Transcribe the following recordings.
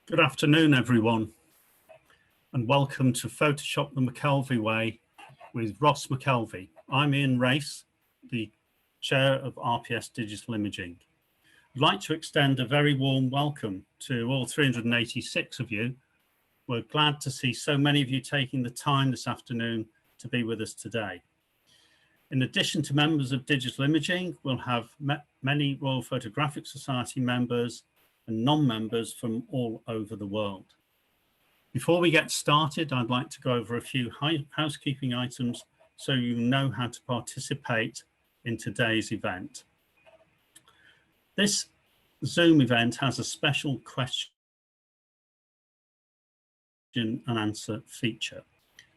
Good afternoon, everyone, and welcome to Photoshop the McKelvey Way with Ross McKelvey. I'm Ian Race, the Chair of RPS Digital Imaging. I'd like to extend a very warm welcome to all 386 of you. We're glad to see so many of you taking the time this afternoon to be with us today. In addition to members of Digital Imaging, we'll have many Royal Photographic Society members and non-members from all over the world. Before we get started, I'd like to go over a few housekeeping items so you know how to participate in today's event. This Zoom event has a special question and answer feature.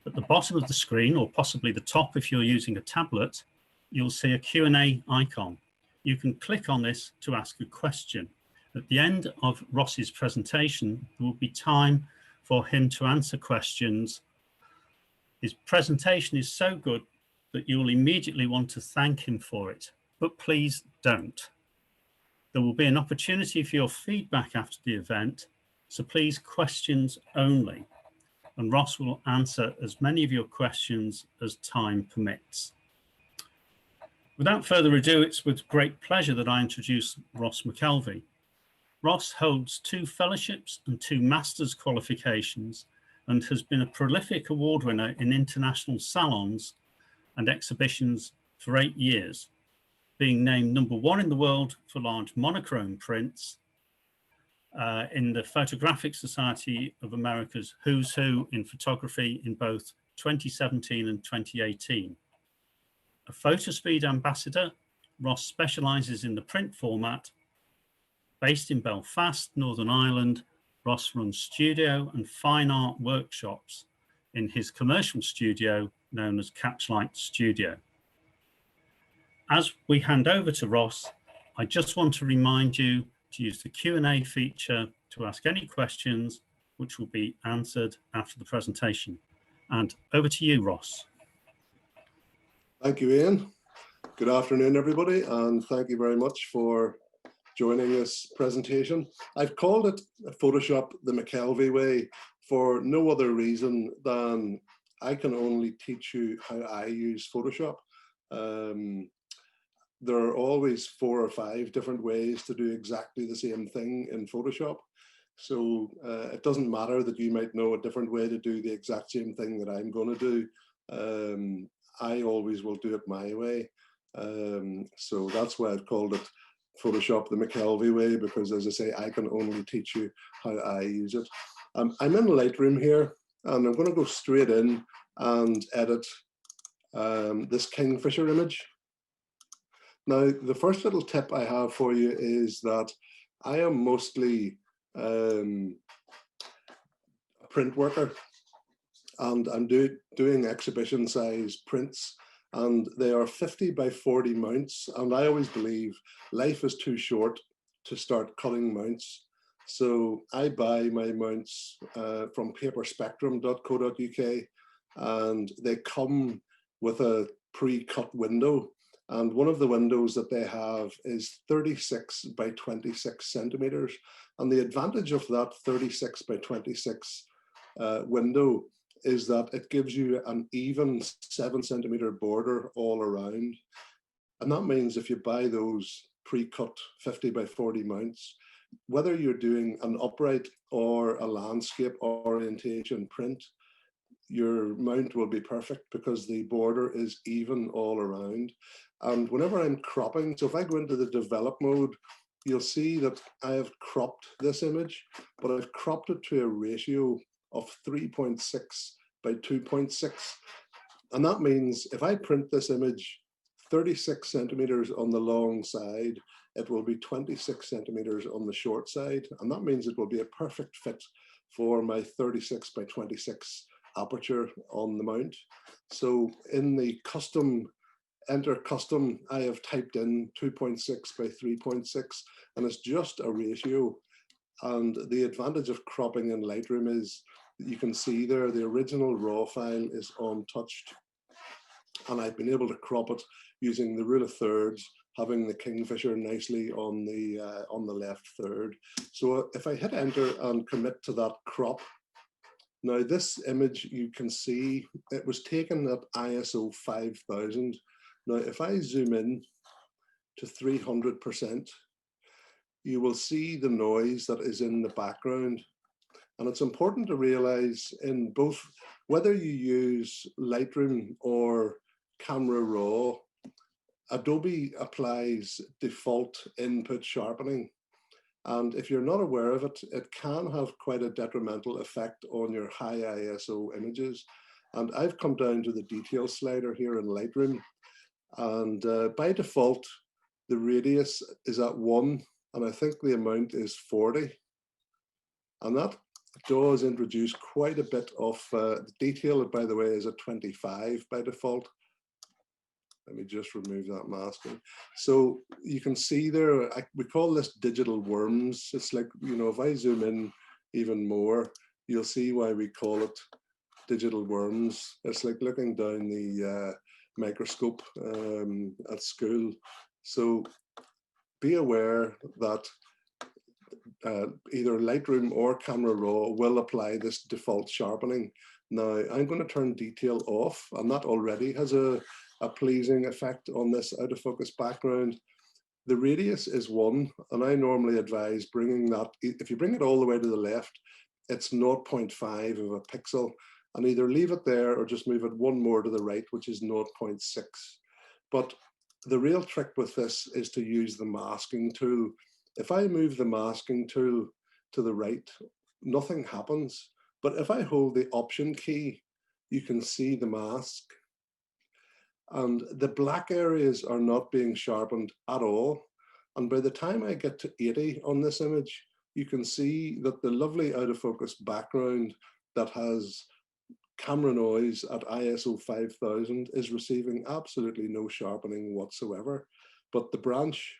At the bottom of the screen, or possibly the top if you're using a tablet, you'll see a Q&A icon. You can click on this to ask a question. At the end of Ross's presentation, there will be time for him to answer questions. His presentation is so good that you will immediately want to thank him for it, but please don't. There will be an opportunity for your feedback after the event, so please questions only, and Ross will answer as many of your questions as time permits. Without further ado, it's with great pleasure that I introduce Ross McKelvey. Ross holds 2 fellowships and 2 master's qualifications and has been a prolific award winner in international salons and exhibitions for 8 years, being named #1 in the world for large monochrome prints in the Photographic Society of America's Who's Who in Photography in both 2017 and 2018. A PhotoSpeed ambassador, Ross specializes in the print format. Based in Belfast, Northern Ireland, Ross runs studio and fine art workshops in his commercial studio known as Catchlight Studio. As we hand over to Ross, I just want to remind you to use the Q&A feature to ask any questions, which will be answered after the presentation. And over to you, Ross. Thank you, Ian. Good afternoon, everybody, and thank you very much for joining this presentation. I've called it Photoshop the McKelvey Way for no other reason than I can only teach you how I use Photoshop. There are always 4 or 5 different ways to do exactly the same thing in Photoshop. So it doesn't matter that you might know a different way to do the exact same thing that I'm going to do. I always will do it my way. So that's why I've called it Photoshop the McKelvey Way, because as I say, I can only teach you how I use it. I'm in Lightroom here, and I'm going to go straight in and edit this Kingfisher image. Now, the first little tip I have for you is that I am mostly a print worker, and I'm doing exhibition size prints, and they are 50 by 40 mounts, and I always believe life is too short to start cutting mounts. So I buy my mounts from paperspectrum.co.uk, and they come with a pre-cut window. And one of the windows that they have is 36 by 26 centimeters. And the advantage of that 36 by 26 window is that it gives you an even 7-centimeter border all around. And that means if you buy those pre-cut 50 by 40 mounts, whether you're doing an upright or a landscape orientation print, your mount will be perfect because the border is even all around. And whenever I'm cropping, so if I go into the develop mode, you'll see that I have cropped this image, but I've cropped it to a ratio of 3.6 by 2.6. And that means if I print this image 36 centimeters on the long side, it will be 26 centimeters on the short side. And that means it will be a perfect fit for my 36 by 26 aperture on the mount. So in the custom, enter custom, I have typed in 2.6 by 3.6, and it's just a ratio. And the advantage of cropping in Lightroom is you can see there the original raw file is untouched, and I've been able to crop it using the rule of thirds, having the kingfisher nicely on the left third. So if I hit enter and commit to that crop, now this image you can see it was taken at ISO 5000. Now if I zoom in to 300%, you will see the noise that is in the background. And it's important to realize in both, whether you use Lightroom or Camera Raw, Adobe applies default input sharpening. And if you're not aware of it, it can have quite a detrimental effect on your high ISO images. And I've come down to the detail slider here in Lightroom. And by default, the radius is at 1, and I think the amount is 40. And that does introduce quite a bit of detail. By the way, is at 25 by default. Let me just remove that masking. So you can see there, we call this digital worms. It's like, you know, if I zoom in even more, you'll see why we call it digital worms. It's like looking down the microscope at school. So be aware that either Lightroom or Camera Raw will apply this default sharpening. Now I'm going to turn detail off, and that already has a pleasing effect on this out of focus background. The radius is 1, and I normally advise bringing that, if you bring it all the way to the left, it's 0.5 of a pixel, and either leave it there or just move it 1 more to the right, which is 0.6. But the real trick with this is to use the masking tool. If I move the masking tool to the right, nothing happens. But if I hold the Option key, you can see the mask. And the black areas are not being sharpened at all. And by the time I get to 80 on this image, you can see that the lovely out of focus background that has camera noise at ISO 5000 is receiving absolutely no sharpening whatsoever. But the branch,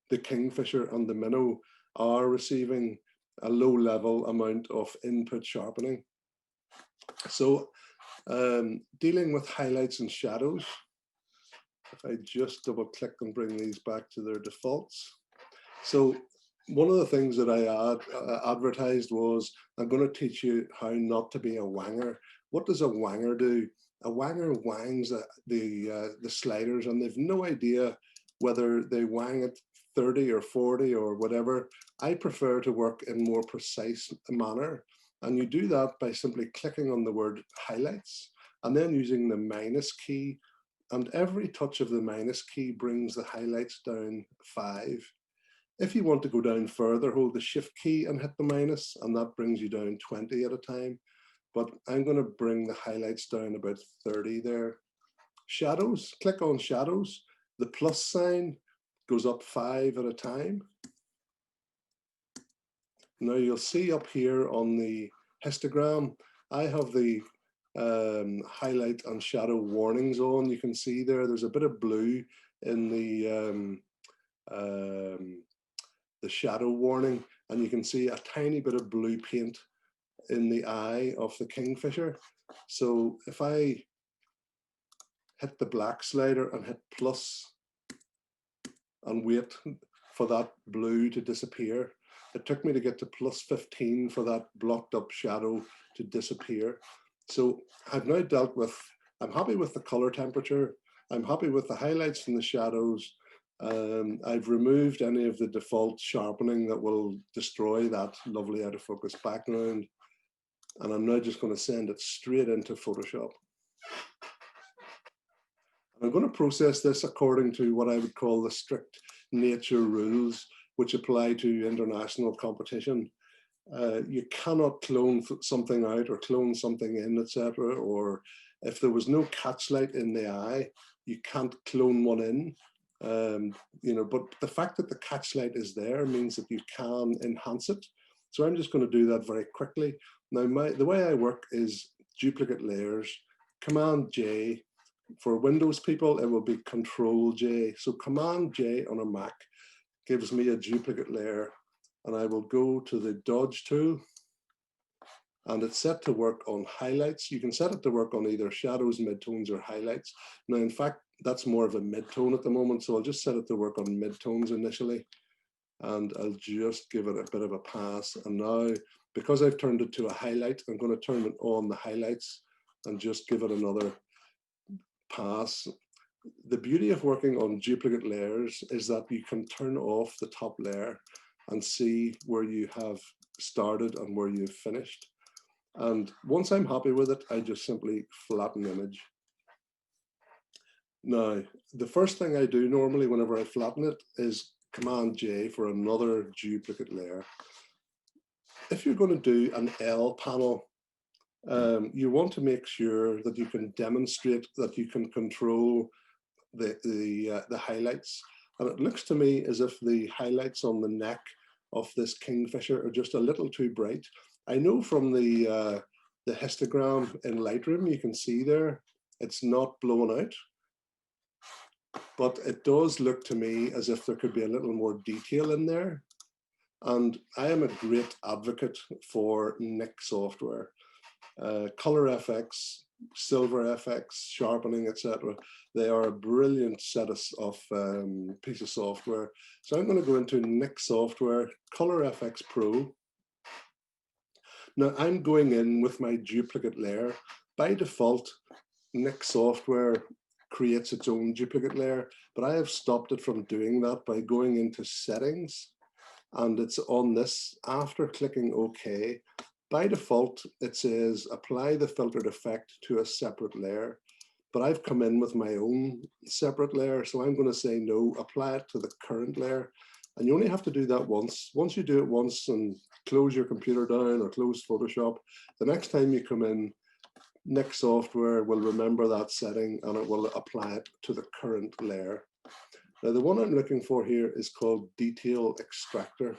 the kingfisher and the minnow are receiving a low level amount of input sharpening. So dealing with highlights and shadows, if I just double click and bring these back to their defaults. So one of the things that I advertised was, I'm going to teach you how not to be a wanger. What does a wanger do? A wanger wangs the sliders, and they've no idea whether they wang it 30 or 40 or whatever. I prefer to work in more precise manner. And you do that by simply clicking on the word highlights and then using the minus key. And every touch of the minus key brings the highlights down 5. If you want to go down further, hold the shift key and hit the minus, and that brings you down 20 at a time. But I'm going to bring the highlights down about 30 there. Shadows, click on shadows. The plus sign goes up 5 at a time. Now you'll see up here on the histogram, I have the highlight and shadow warnings on. You can see there's a bit of blue in the shadow warning, and you can see a tiny bit of blue paint in the eye of the kingfisher. So if I hit the black slider and hit plus and wait for that blue to disappear, it took me to get to plus 15 for that blocked up shadow to disappear. So I've now dealt with, I'm happy with the color temperature, I'm happy with the highlights and the shadows. I've removed any of the default sharpening that will destroy that lovely out of focus background. And I'm now just going to send it straight into Photoshop. I'm going to process this according to what I would call the strict nature rules, which apply to international competition. You cannot clone something out or clone something in, etc. Or if there was no catchlight in the eye, you can't clone one in. You know, but the fact that the catchlight is there means that you can enhance it. So I'm just going to do that very quickly. Now, the way I work is duplicate layers, Command J. For Windows people, it will be Control J. So Command J on a Mac gives me a duplicate layer, and I will go to the Dodge tool, and it's set to work on highlights. You can set it to work on either shadows, midtones, or highlights. Now, in fact, that's more of a mid-tone at the moment. So I'll just set it to work on mid-tones initially. And I'll just give it a bit of a pass. And now, because I've turned it to a highlight, I'm going to turn it on the highlights and just give it another pass. The beauty of working on duplicate layers is that you can turn off the top layer and see where you have started and where you've finished. And once I'm happy with it, I just simply flatten image. Now, the first thing I do normally whenever I flatten it is Command J for another duplicate layer. If you're going to do an L panel, you want to make sure that you can demonstrate that you can control the highlights. And it looks to me as if the highlights on the neck of this kingfisher are just a little too bright. I know from the histogram in Lightroom, you can see there, it's not blown out. But it does look to me as if there could be a little more detail in there. And I am a great advocate for NIC software. Color FX, Silver FX, Sharpening, etc. They are a brilliant set of piece of software. So I'm going to go into NIC software, Color FX Pro. Now I'm going in with my duplicate layer. By default, NIC software creates its own duplicate layer, but I have stopped it from doing that by going into settings, and it's on this. After clicking OK, by default it says apply the filtered effect to a separate layer, but I've come in with my own separate layer, so I'm going to say no, apply it to the current layer. And you only have to do that once. Once you do it once and close your computer down or close Photoshop, the next time you come in, NIC software will remember that setting and it will apply it to the current layer. Now the one I'm looking for here is called Detail Extractor.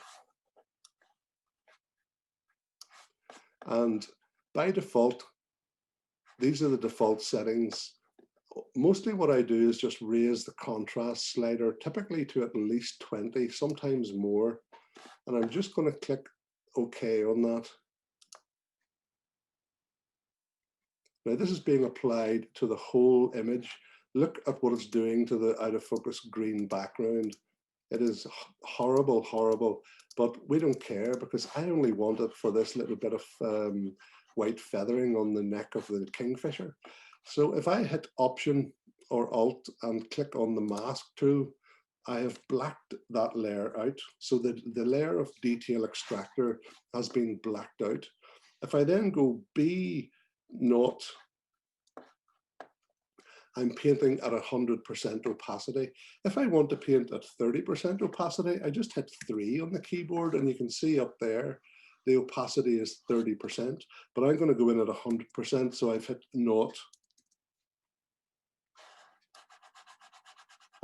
And by default, these are the default settings. Mostly what I do is just raise the contrast slider, typically to at least 20, sometimes more. And I'm just going to click OK on that. Now this is being applied to the whole image. Look at what it's doing to the out of focus green background. It is horrible, horrible, but we don't care because I only want it for this little bit of white feathering on the neck of the kingfisher. So if I hit Option or Alt and click on the mask tool, I have blacked that layer out. So the layer of Detail Extractor has been blacked out. If I then go B0, I'm painting at 100% opacity. If I want to paint at 30% opacity, I just hit 3 on the keyboard and you can see up there, the opacity is 30%, but I'm going to go in at 100%, so I've hit 0.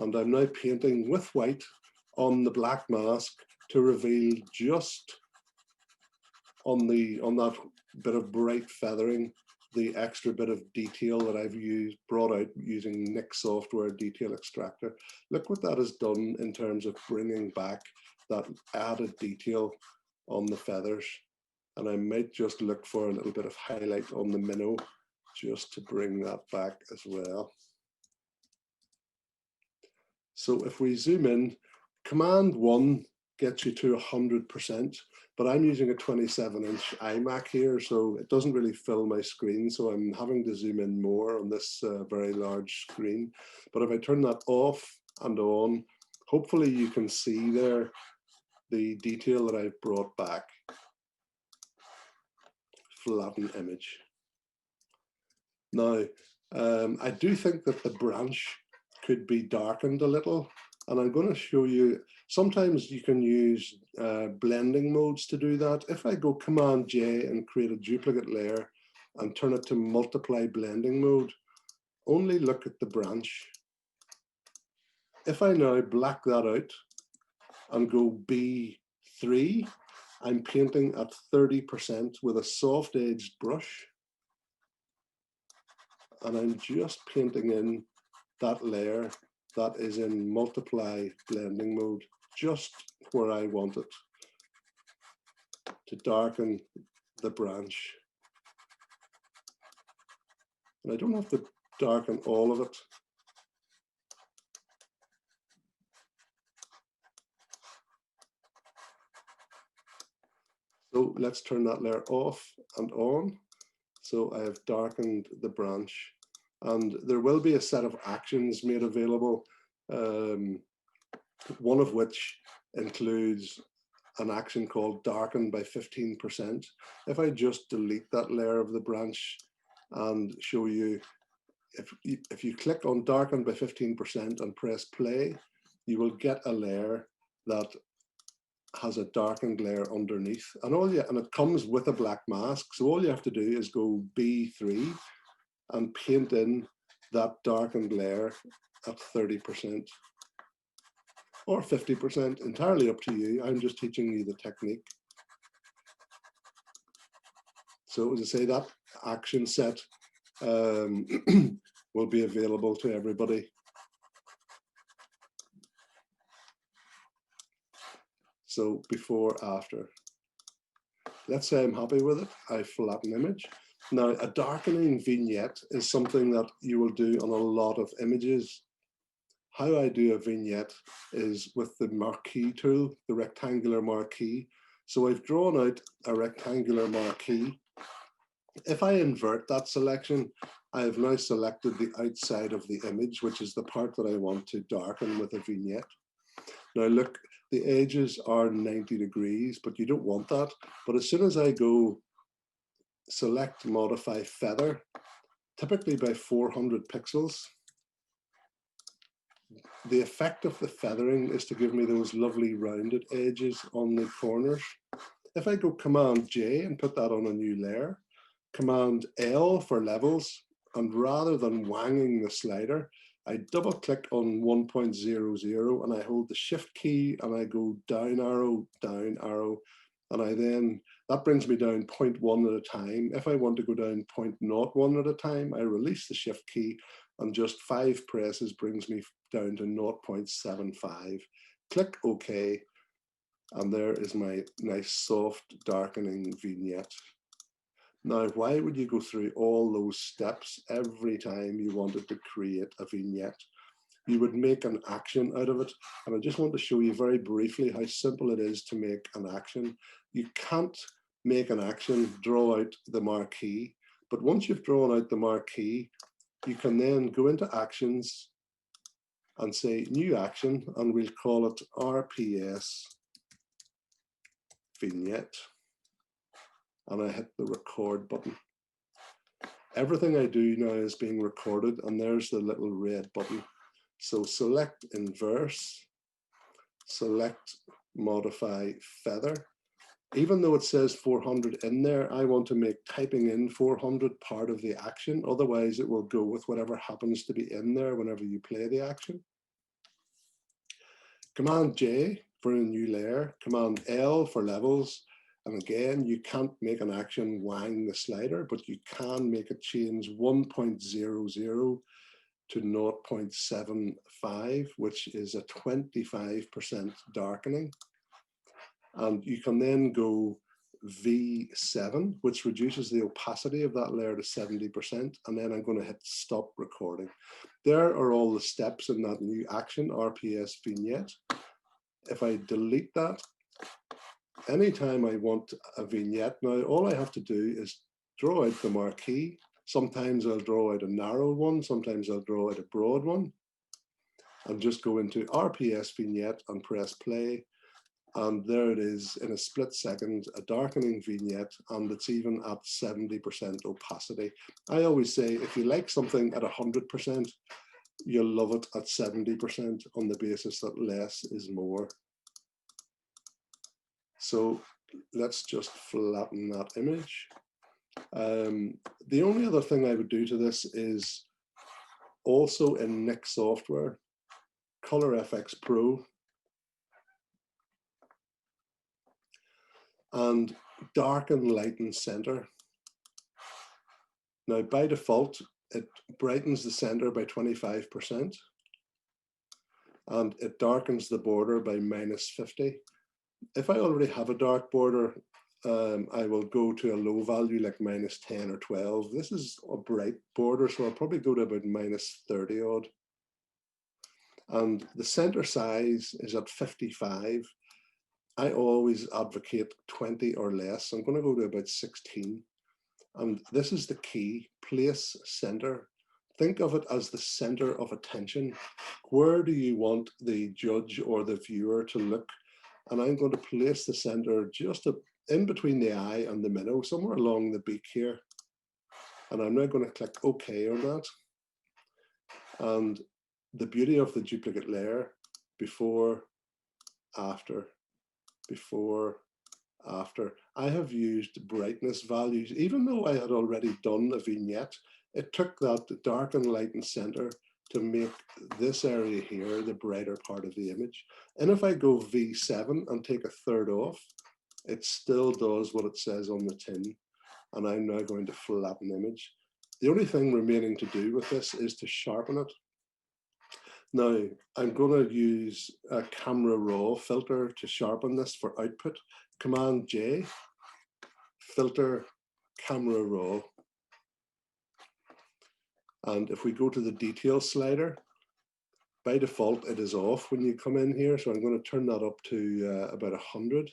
And I'm now painting with white on the black mask to reveal just on that bit of bright feathering, the extra bit of detail that I've brought out using NIC software Detail Extractor. Look what that has done in terms of bringing back that added detail on the feathers. And I might just look for a little bit of highlight on the minnow just to bring that back as well. So if we zoom in, Command 1 gets you to 100%, but I'm using a 27-inch Imac here, so it doesn't really fill my screen, so I'm having to zoom in more on this very large screen. But if I turn that off and on, hopefully you can see there the detail that I've brought back. Flatten image. Now, I do think that the branch could be darkened a little, and I'm going to show you. Sometimes you can use blending modes to do that. If I go Command J and create a duplicate layer and turn it to multiply blending mode, only look at the branch. If I now black that out and go B3, I'm painting at 30% with a soft edged brush. And I'm just painting in that layer that is in multiply blending mode, just where I want it to darken the branch. And I don't have to darken all of it. let's turn that layer off and on. So I have darkened the branch, and there will be a set of actions made available, one of which includes an action called darken by 15%. If I just delete that layer of the branch and show you, if you click on darken by 15% and press play, you will get a layer that has a darkened layer underneath, and it comes with a black mask. So all you have to do is go B3 and paint in that darkened layer at 30%. Or 50%, entirely up to you. I'm just teaching you the technique. So as I say, that action set will be available to everybody. So before, after. Let's say I'm happy with it. I flatten image. Now, a darkening vignette is something that you will do on a lot of images. How I do a vignette is with the marquee tool, the rectangular marquee. So I've drawn out a rectangular marquee. If I invert that selection, I have now selected the outside of the image, which is the part that I want to darken with a vignette. Now look, the edges are 90 degrees, but you don't want that. But as soon as I go select modify feather, typically by 400 pixels, the effect of the feathering is to give me those lovely rounded edges on the corners. If I go Command J and put that on a new layer, Command L for levels, and rather than wanging the slider, I double click on 1.00 and I hold the Shift key and I go down arrow, and that brings me down 0.1 at a time. If I want to go down 0.01 at a time, I release the Shift key and just 5 presses brings me down to 0.75. Click OK, and there is my nice soft darkening vignette. Now, why would you go through all those steps every time you wanted to create a vignette? You would make an action out of it, and I just want to show you very briefly how simple it is to make an action. You can't make an action, draw out the marquee, but once you've drawn out the marquee, you can then go into actions and say new action, and we'll call it RPS Vignette. And I hit the record button. Everything I do now is being recorded, and there's the little red button. So select inverse, select modify feather. Even though it says 400 in there, I want to make typing in 400 part of the action. Otherwise, it will go with whatever happens to be in there whenever you play the action. Command J for a new layer, Command L for levels. And again, you can't make an action wang the slider, but you can make it change 1.00 to 0.75, which is a 25% darkening. And you can then go V7, which reduces the opacity of that layer to 70%. And then I'm going to hit stop recording. There are all the steps in that new action, RPS Vignette. If I delete that, anytime I want a vignette now, all I have to do is draw out the marquee. Sometimes I'll draw out a narrow one, sometimes I'll draw out a broad one, and just go into RPS Vignette and press play. And there it is in a split second, a darkening vignette, and it's even at 70% opacity. I always say, if you like something at 100%, you'll love it at 70% on the basis that less is more. So let's just flatten that image. The only other thing I would do to this is also in Nik software, Color FX Pro, and darken, lighten, center. Now, by default, it brightens the center by 25%, and it darkens the border by -50. If I already have a dark border, I will go to a low value like -10 or 12. This is a bright border, so I'll probably go to about -30 odd. And the center size is at 55. I always advocate 20 or less. I'm going to go to about 16. And this is the key, place center. Think of it as the center of attention. Where do you want the judge or the viewer to look? And I'm going to place the center just in between the eye and the minnow, somewhere along the beak here. And I'm now going to click OK on that. And the beauty of the duplicate layer, before, after, before, after. I have used brightness values, even though I had already done a vignette. It took that dark and lightened center to make this area here the brighter part of the image. And if I go V7 and take a third off, it still does what it says on the tin. And I'm now going to flatten image. The only thing remaining to do with this is to sharpen it. Now, I'm going to use a camera raw filter to sharpen this for output. Command J, filter, camera raw. And if we go to the detail slider, by default, it is off when you come in here. So I'm going to turn that up to about 100.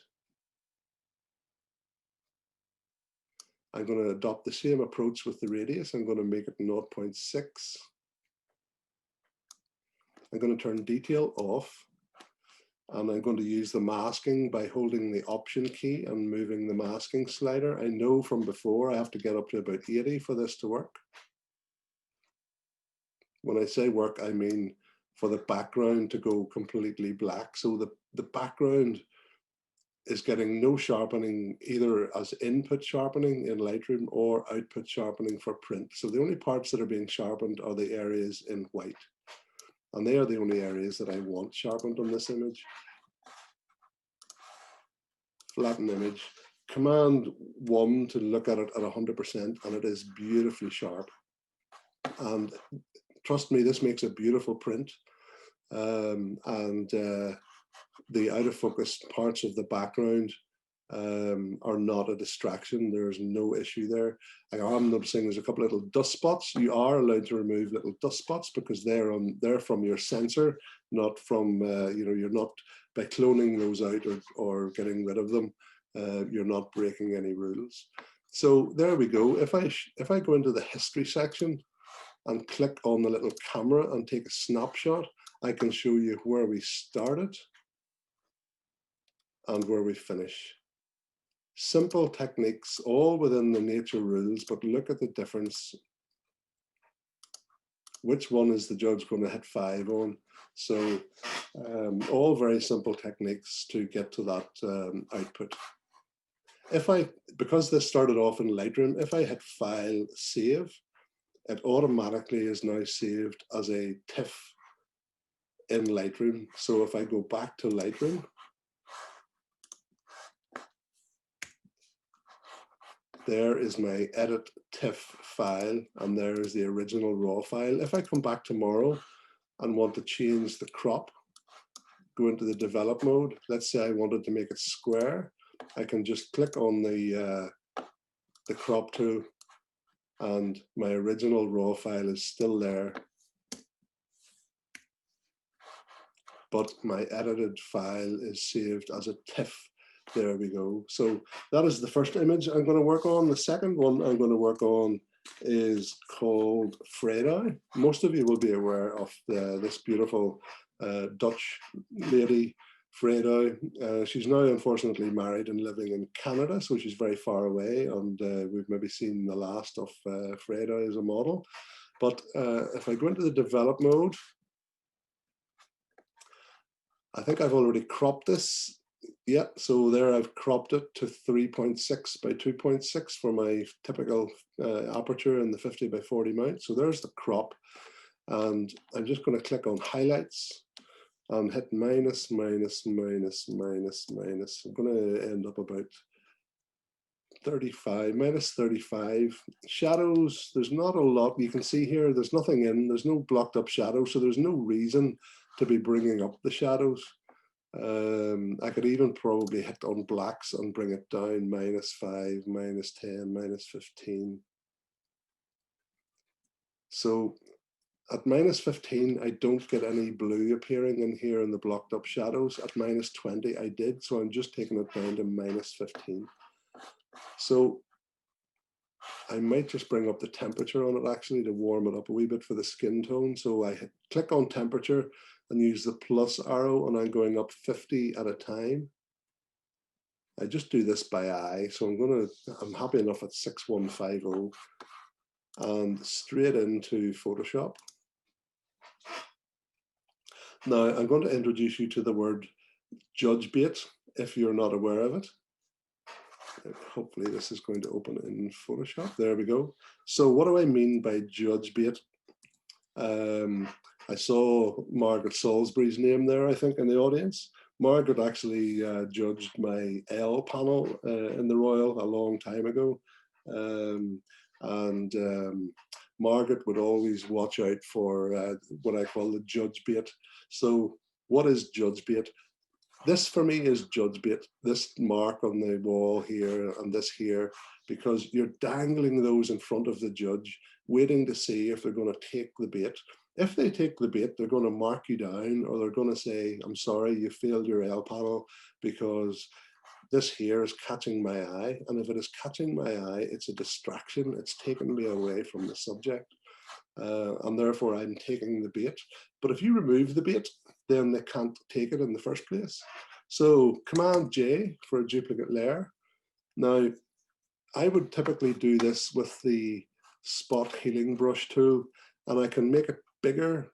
I'm going to adopt the same approach with the radius. I'm going to make it 0.6. I'm going to turn detail off, and I'm going to use the masking by holding the Option key and moving the masking slider. I know from before I have to get up to about 80 for this to work. When I say work, I mean for the background to go completely black. So the background is getting no sharpening, either as input sharpening in Lightroom or output sharpening for print. So the only parts that are being sharpened are the areas in white. And they are the only areas that I want sharpened on this image. Flatten image. Command 1 to look at it at 100%, and it is beautifully sharp. And trust me, this makes a beautiful print. The out of focus parts of the background are not a distraction. There's no issue there. I am noticing there's a couple of little dust spots. You are allowed to remove little dust spots because they're from your sensor, not from you're not, by cloning those out or getting rid of them, you're not breaking any rules. So there we go. If I go into the history section and click on the little camera and take a snapshot, I can show you where we started and where we finish. Simple techniques, all within the nature rules, but look at the difference. Which one is the judge going to hit 5 on? So all very simple techniques to get to that output. Because this started off in Lightroom, if I hit File, Save, it automatically is now saved as a TIFF in Lightroom. So if I go back to Lightroom, there is my edit TIFF file, and there is the original raw file. If I come back tomorrow and want to change the crop, go into the develop mode. Let's say I wanted to make it square. I can just click on the crop tool, and my original raw file is still there, but my edited file is saved as a TIFF. There we go. So that is the first image I'm going to work on. The second one I'm going to work on is called Freda. Most of you will be aware of this beautiful Dutch lady, Freda. She's now unfortunately married and living in Canada, so she's very far away, and we've maybe seen the last of Freda as a model. But if I go into the develop mode, I think I've already cropped this. Yeah, so there I've cropped it to 3.6 by 2.6 for my typical aperture in the 50 by 40 mount. So there's the crop, and I'm just going to click on highlights and hit minus, minus, minus, minus, minus. I'm going to end up about 35, minus 35. Shadows, there's not a lot. You can see here, there's nothing in, there's no blocked up shadow, so there's no reason to be bringing up the shadows. I could even probably hit on blacks and bring it down, -5, -10, -15. So at minus 15, I don't get any blue appearing in here in the blocked up shadows. At minus 20, I did. So I'm just taking it down to minus 15. So I might just bring up the temperature on it actually to warm it up a wee bit for the skin tone. So I click on temperature and use the plus arrow, and I'm going up 50 at a time. I just do this by eye. So I'm happy enough at 6150 and straight into Photoshop. Now I'm going to introduce you to the word judge bait if you're not aware of it. Hopefully this is going to open in Photoshop. There we go. So what do I mean by judge bait? I saw Margaret Salisbury's name there, I think, in the audience. Margaret actually judged my L panel in the Royal a long time ago. Margaret would always watch out for what I call the judge bait. So what is judge bait? This for me is judge bait, this mark on the wall here and this here, because you're dangling those in front of the judge, waiting to see if they're going to take the bait. If they take the bait, they're going to mark you down, or they're going to say, I'm sorry, you failed your L panel because this here is catching my eye. And if it is catching my eye, it's a distraction. It's taking me away from the subject. And therefore I'm taking the bait. But if you remove the bait, then they can't take it in the first place. So Command J for a duplicate layer. Now, I would typically do this with the spot healing brush tool, and I can make it bigger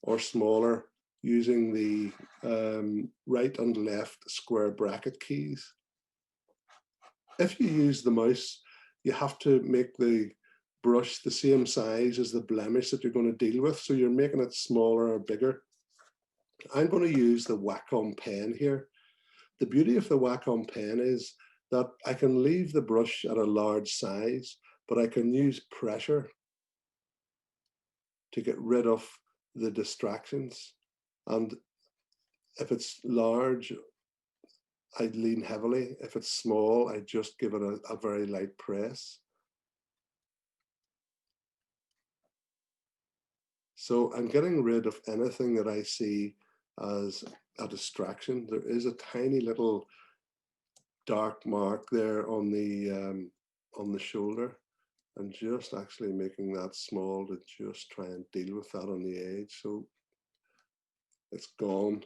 or smaller using the right and left square bracket keys. If you use the mouse, you have to make the brush the same size as the blemish that you're going to deal with. So you're making it smaller or bigger. I'm going to use the Wacom pen here. The beauty of the Wacom pen is that I can leave the brush at a large size, but I can use pressure to get rid of the distractions. And if it's large, I lean heavily. If it's small, I just give it a very light press. So I'm getting rid of anything that I see as a distraction. There is a tiny little dark mark there on the shoulder, and just actually making that small to just try and deal with that on the edge. So it's gone.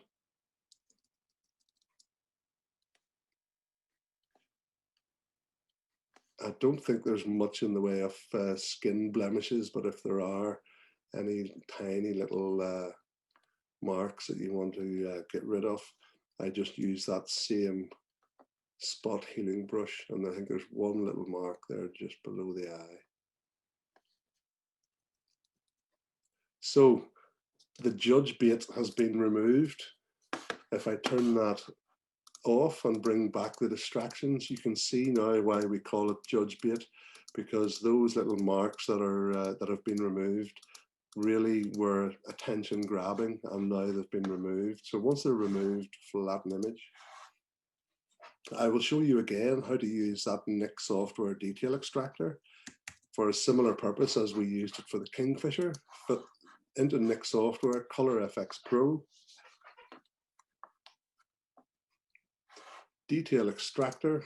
I don't think there's much in the way of skin blemishes, but if there are any tiny little marks that you want to get rid of, I just use that same spot healing brush, and I think there's one little mark there just below the eye. So the judge bait has been removed. If I turn that off and bring back the distractions, you can see now why we call it judge bait, because those little marks that are that have been removed really were attention grabbing, and now they've been removed. So once they're removed, flatten image. I will show you again how to use that Nik software detail extractor for a similar purpose as we used it for the Kingfisher. But into Nik software, Color FX Pro, detail extractor,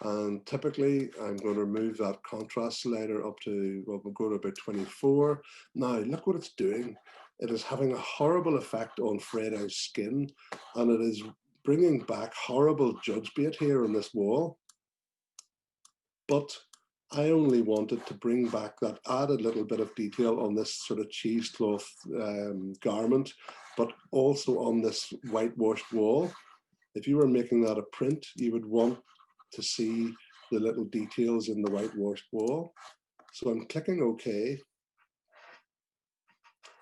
and typically I'm going to remove that contrast slider up to, well, we'll go to about 24. Now look what it's doing. It is having a horrible effect on Fredo's skin, and it is bringing back horrible judge bait here on this wall. But I only wanted to bring back that added little bit of detail on this sort of cheesecloth garment, but also on this whitewashed wall. If you were making that a print, you would want to see the little details in the whitewashed wall. So I'm clicking OK.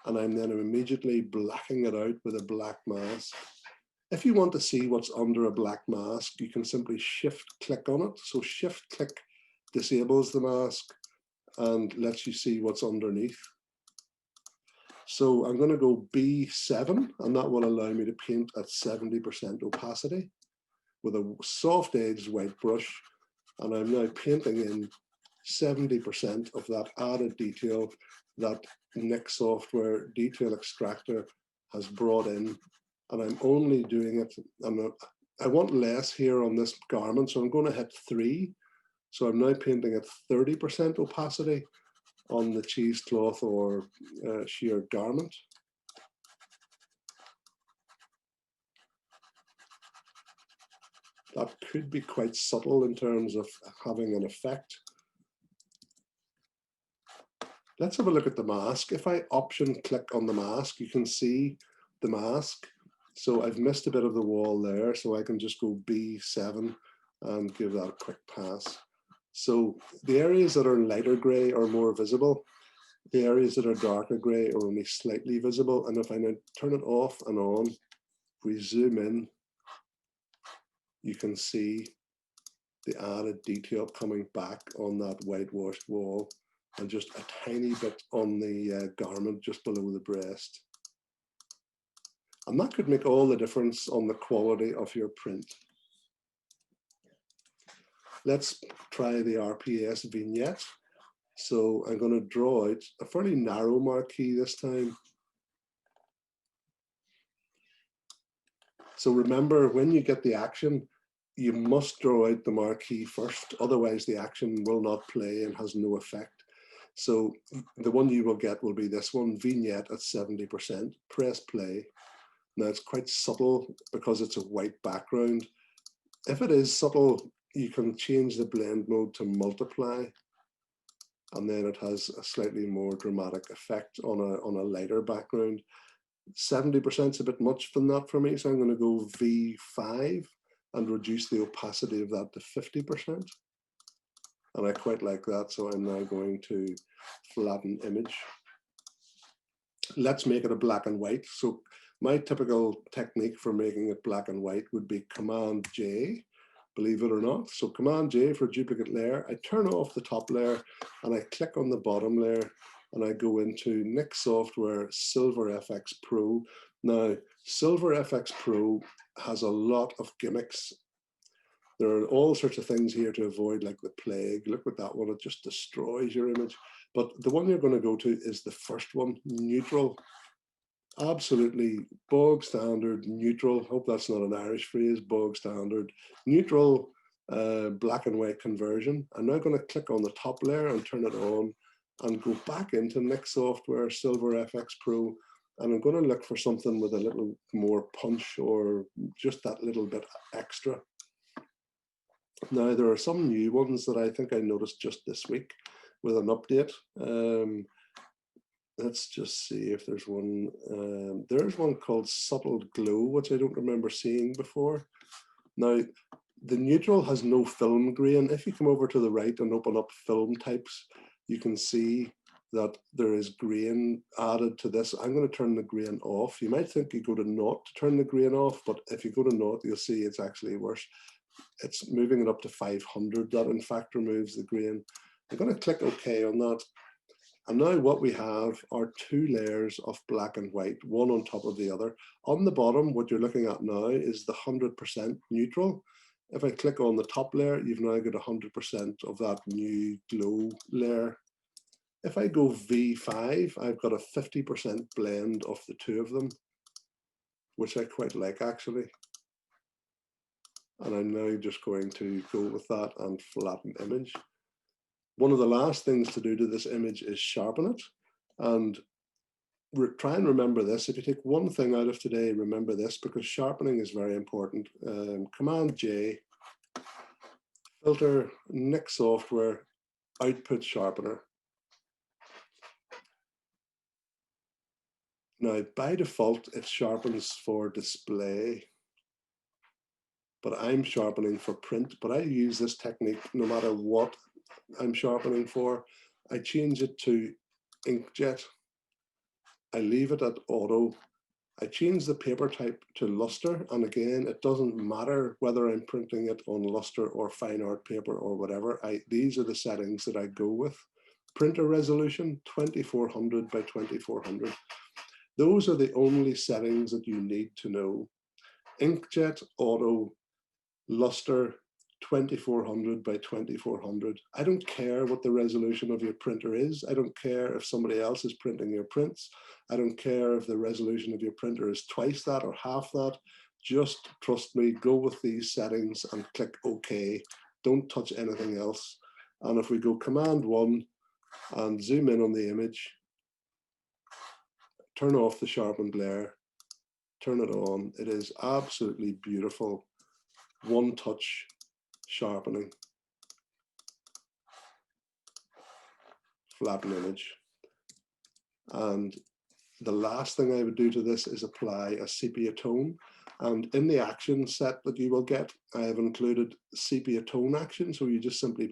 And I'm then immediately blacking it out with a black mask. If you want to see what's under a black mask, you can simply shift click on it. So shift click disables the mask and lets you see what's underneath. So I'm going to go B7, and that will allow me to paint at 70% opacity with a soft edged white brush. And I'm now painting in 70% of that added detail that Nik software detail extractor has brought in, and I'm only doing it, I want less here on this garment, so I'm going to hit 3. So I'm now painting at 30% opacity on the cheesecloth or sheer garment. That could be quite subtle in terms of having an effect. Let's have a look at the mask. If I option click on the mask, you can see the mask. So I've missed a bit of the wall there, so I can just go B7 and give that a quick pass. So the areas that are lighter gray are more visible. The areas that are darker gray are only slightly visible. And if I now turn it off and on, if we zoom in, you can see the added detail coming back on that whitewashed wall, and just a tiny bit on the garment just below the breast. And that could make all the difference on the quality of your print. Let's try the RPS vignette. So I'm going to draw out a fairly narrow marquee this time. So remember, when you get the action, you must draw out the marquee first, otherwise the action will not play and has no effect. So the one you will get will be this one, vignette at 70%, press play. Now it's quite subtle because it's a white background. If it is subtle, you can change the blend mode to multiply, and then it has a slightly more dramatic effect on a lighter background. 70% is a bit much than that for me, so I'm going to go V5 and reduce the opacity of that to 50%. And I quite like that, so I'm now going to flatten image. Let's make it a black and white. So my typical technique for making it black and white would be Command J, believe it or not. So Command J for duplicate layer. I turn off the top layer and I click on the bottom layer, and I go into Nik software Silver FX Pro. Now, Silver FX Pro has a lot of gimmicks. There are all sorts of things here to avoid, like the plague. Look at that one, it just destroys your image. But the one you're going to go to is the first one, neutral. Absolutely bog standard neutral. Hope that's not an Irish phrase, bog standard. Neutral black and white conversion. I'm now going to click on the top layer and turn it on and go back into Nik software, Silver FX Pro, and I'm going to look for something with a little more punch or just that little bit extra. Now, there are some new ones that I think I noticed just this week with an update. Let's just see if there's one. There's one called Subtle Glow, which I don't remember seeing before. Now, the neutral has no film grain. If you come over to the right and open up film types, you can see that there is grain added to this. I'm going to turn the grain off. You might think you go to 0 to turn the grain off, but if you go to 0, you'll see it's actually worse. It's moving it up to 500. That in fact removes the grain. I'm going to click OK on that. And now what we have are 2 layers of black and white, one on top of the other. On the bottom, what you're looking at now is the 100% neutral. If I click on the top layer, you've now got 100% of that new glow layer. If I go V5, I've got a 50% blend of the 2 of them, which I quite like actually. And I'm now just going to go with that and flatten image. One of the last things to do to this image is sharpen it. And try and remember this. If you take one thing out of today, remember this, because sharpening is very important. Command J, filter, Nik software, output sharpener. Now, by default, it sharpens for display, but I'm sharpening for print. But I use this technique no matter what I'm sharpening for. I change it to inkjet. I leave it at auto. I change the paper type to luster, and again, it doesn't matter whether I'm printing it on luster or fine art paper or whatever. These are the settings that I go with. Printer resolution, 2400 by 2400. Those are the only settings that you need to know. Inkjet, auto, luster, 2400 by 2400. I don't care what the resolution of your printer is. I don't care if somebody else is printing your prints. I don't care if the resolution of your printer is twice that or half that. Just trust me, go with these settings and click OK. Don't touch anything else. And if we go Command 1 and zoom in on the image, turn off the sharpen glare, turn it on. It is absolutely beautiful. One touch sharpening. Flatten image. And the last thing I would do to this is apply a sepia tone. And in the action set that you will get, I have included sepia tone action. So you just simply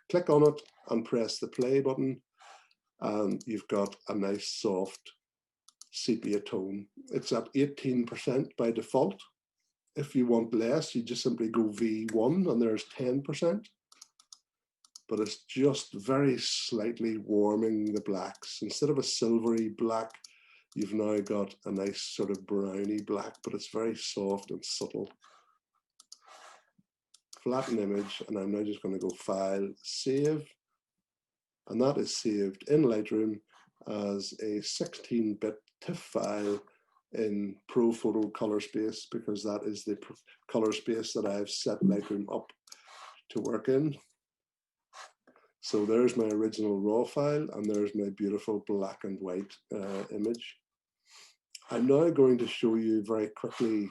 click on it and press the play button. And you've got a nice soft sepia tone. It's at 18% by default. If you want less, you just simply go V1 and there's 10%. But it's just very slightly warming the blacks. Instead of a silvery black, you've now got a nice sort of browny black, but it's very soft and subtle. Flatten image, and I'm now just going to go File, Save. And that is saved in Lightroom as a 16-bit TIFF file in Pro Photo Color Space, because that is the color space that I've set Lightroom up to work in. So there's my original raw file, and there's my beautiful black and white image. I'm now going to show you very quickly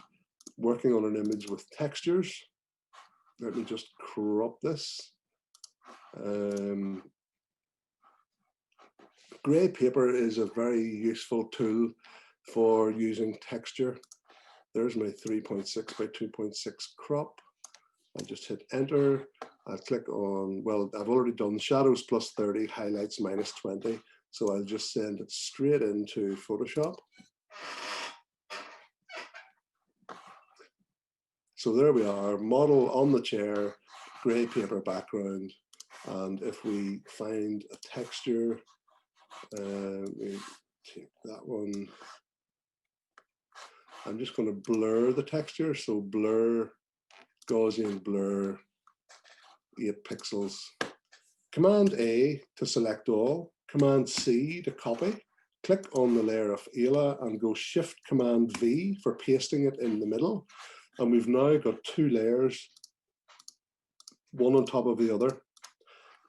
working on an image with textures. Let me just crop this. Gray paper is a very useful tool for using texture. There's my 3.6 by 2.6 crop. I'll just hit enter. I'll click on, well, I've already done shadows plus 30, highlights minus 20. So I'll just send it straight into Photoshop. So there we are, model on the chair, gray paper background. And if we find a texture, we take that one. I'm just going to blur the texture. So blur, Gaussian blur, 8 pixels. Command A to select all, Command C to copy. Click on the layer of Ayla and go Shift Command V for pasting it in the middle. And we've now got 2 layers, one on top of the other.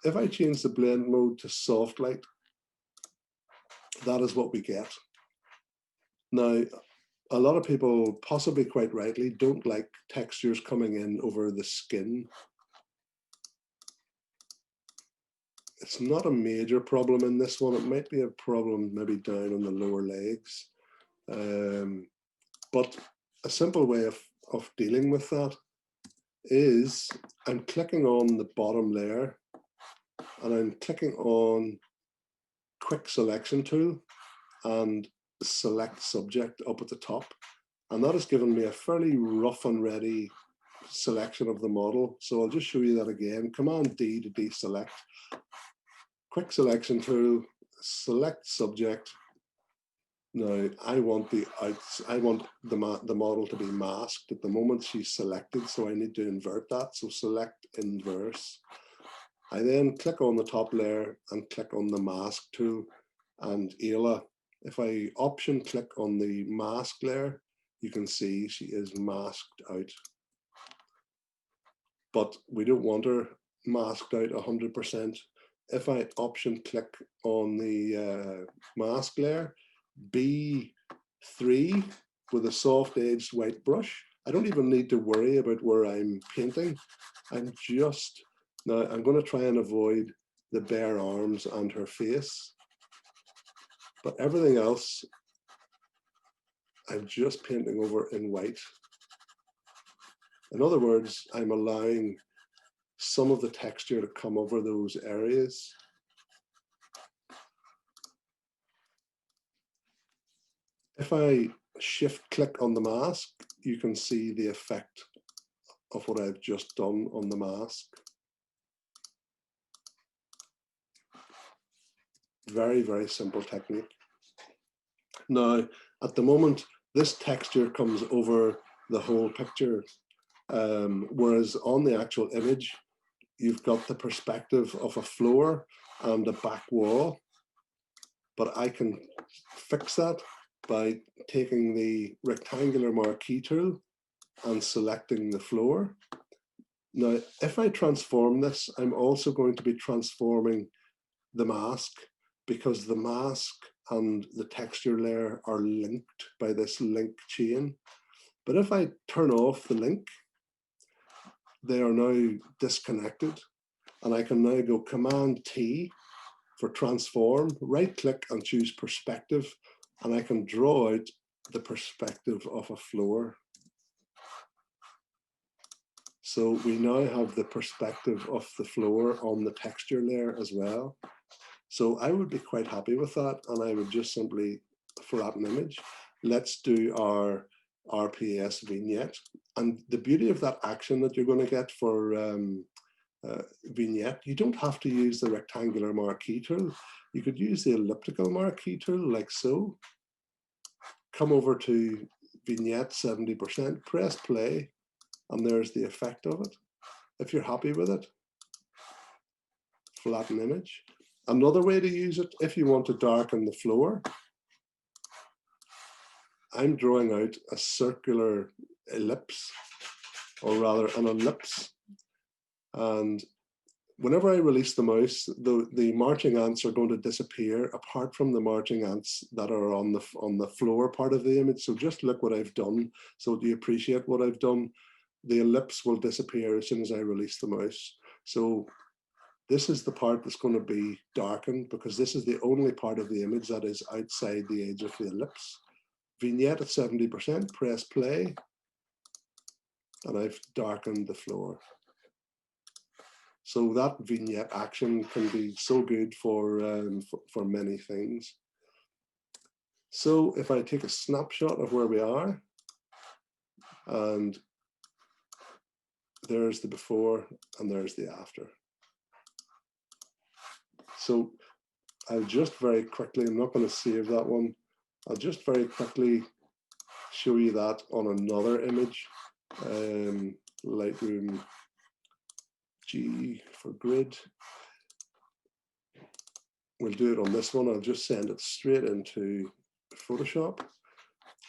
If I change the blend mode to soft light, that is what we get. Now, a lot of people, possibly quite rightly, don't like textures coming in over the skin. It's not a major problem in this one. It might be a problem maybe down on the lower legs. But a simple way of dealing with that is I'm clicking on the bottom layer and I'm clicking on Quick Selection tool and Select Subject up at the top. And that has given me a fairly rough and ready selection of the model. So I'll just show you that again. Command D to deselect. Quick Selection tool, Select Subject. Now I want the model to be masked. At the moment she's selected, so I need to invert that. So select inverse. I then click on the top layer and click on the mask tool and Ayla. If I option click on the mask layer, you can see she is masked out. But we don't want her masked out 100%. If I option click on the mask layer, B3 with a soft edged white brush, I don't even need to worry about where I'm painting. Now I'm going to try and avoid the bare arms and her face, but everything else I'm just painting over in white. In other words, I'm allowing some of the texture to come over those areas. If I shift click on the mask, you can see the effect of what I've just done on the mask. Very, very simple technique. Now, at the moment, this texture comes over the whole picture. Whereas on the actual image, you've got the perspective of a floor and a back wall. But I can fix that by taking the rectangular marquee tool and selecting the floor. Now, if I transform this, I'm also going to be transforming the mask, because the mask and the texture layer are linked by this link chain. But if I turn off the link, they are now disconnected, and I can now go Command T for transform, right click and choose perspective, and I can draw out the perspective of a floor. So we now have the perspective of the floor on the texture layer as well. So I would be quite happy with that, and I would just simply, for that image, let's do our RPS vignette. And the beauty of that action that you're going to get for vignette, you don't have to use the rectangular marquee tool. You could use the elliptical marquee tool like so. Come over to vignette 70%, press play, and there's the effect of it. If you're happy with it, flatten image. Another way to use it, if you want to darken the floor, I'm drawing out a circular ellipse, or rather an ellipse. And whenever I release the mouse, the marching ants are going to disappear, apart from the marching ants that are on the floor part of the image. So just look what I've done. So do you appreciate what I've done? The ellipse will disappear as soon as I release the mouse. So this is the part that's going to be darkened, because this is the only part of the image that is outside the edge of the ellipse. Vignette at 70%, press play, and I've darkened the floor. So that vignette action can be so good for many things. So if I take a snapshot of where we are, and there's the before and there's the after. So I'll just very quickly, I'm not going to save that one, I'll just very quickly show you that on another image. Lightroom G for grid. We'll do it on this one. I'll just send it straight into Photoshop.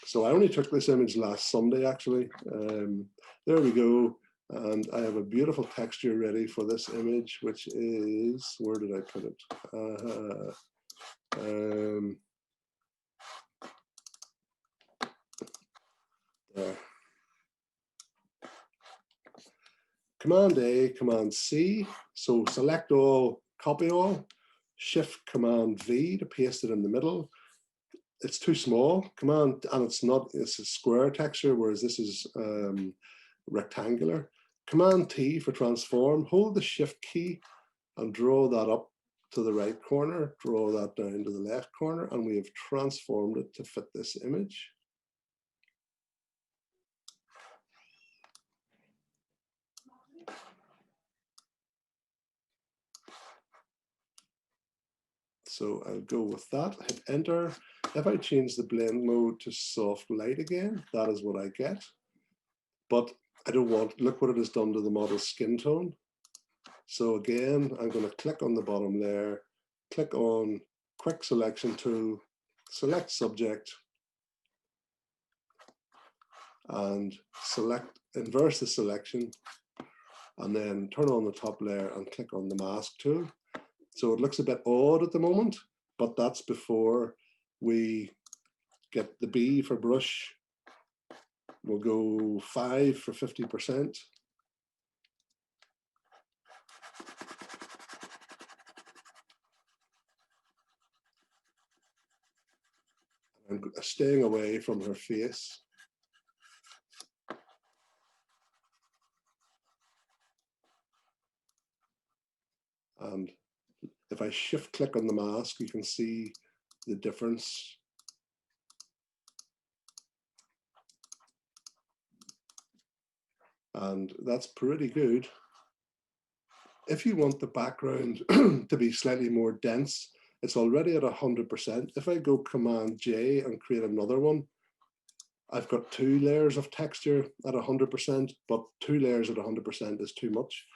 So I only took this image last Sunday, actually. There we go. And I have a beautiful texture ready for this image, which is, where did I put it? There. Command A, Command C. So select all, copy all, Shift Command V to paste it in the middle. It's too small. Command, and it's a square texture, whereas this is rectangular. Command T for transform. Hold the Shift key and draw that up to the right corner. Draw that down to the left corner, and we have transformed it to fit this image. So I'll go with that, hit enter. If I change the blend mode to soft light again, that is what I get. But I don't want, look what it has done to the model's skin tone. So again, I'm going to click on the bottom layer, click on quick selection tool, select subject, and inverse the selection, and then turn on the top layer and click on the mask tool. So it looks a bit odd at the moment, but that's before we get the B for brush. We'll go 5 for 50%. I'm staying away from her face. And if I shift click on the mask, you can see the difference. And that's pretty good. If you want the background to be slightly more dense, it's already at 100%. If I go Command J and create another one, I've got 2 layers of texture at 100%, but 2 layers at 100% is too much.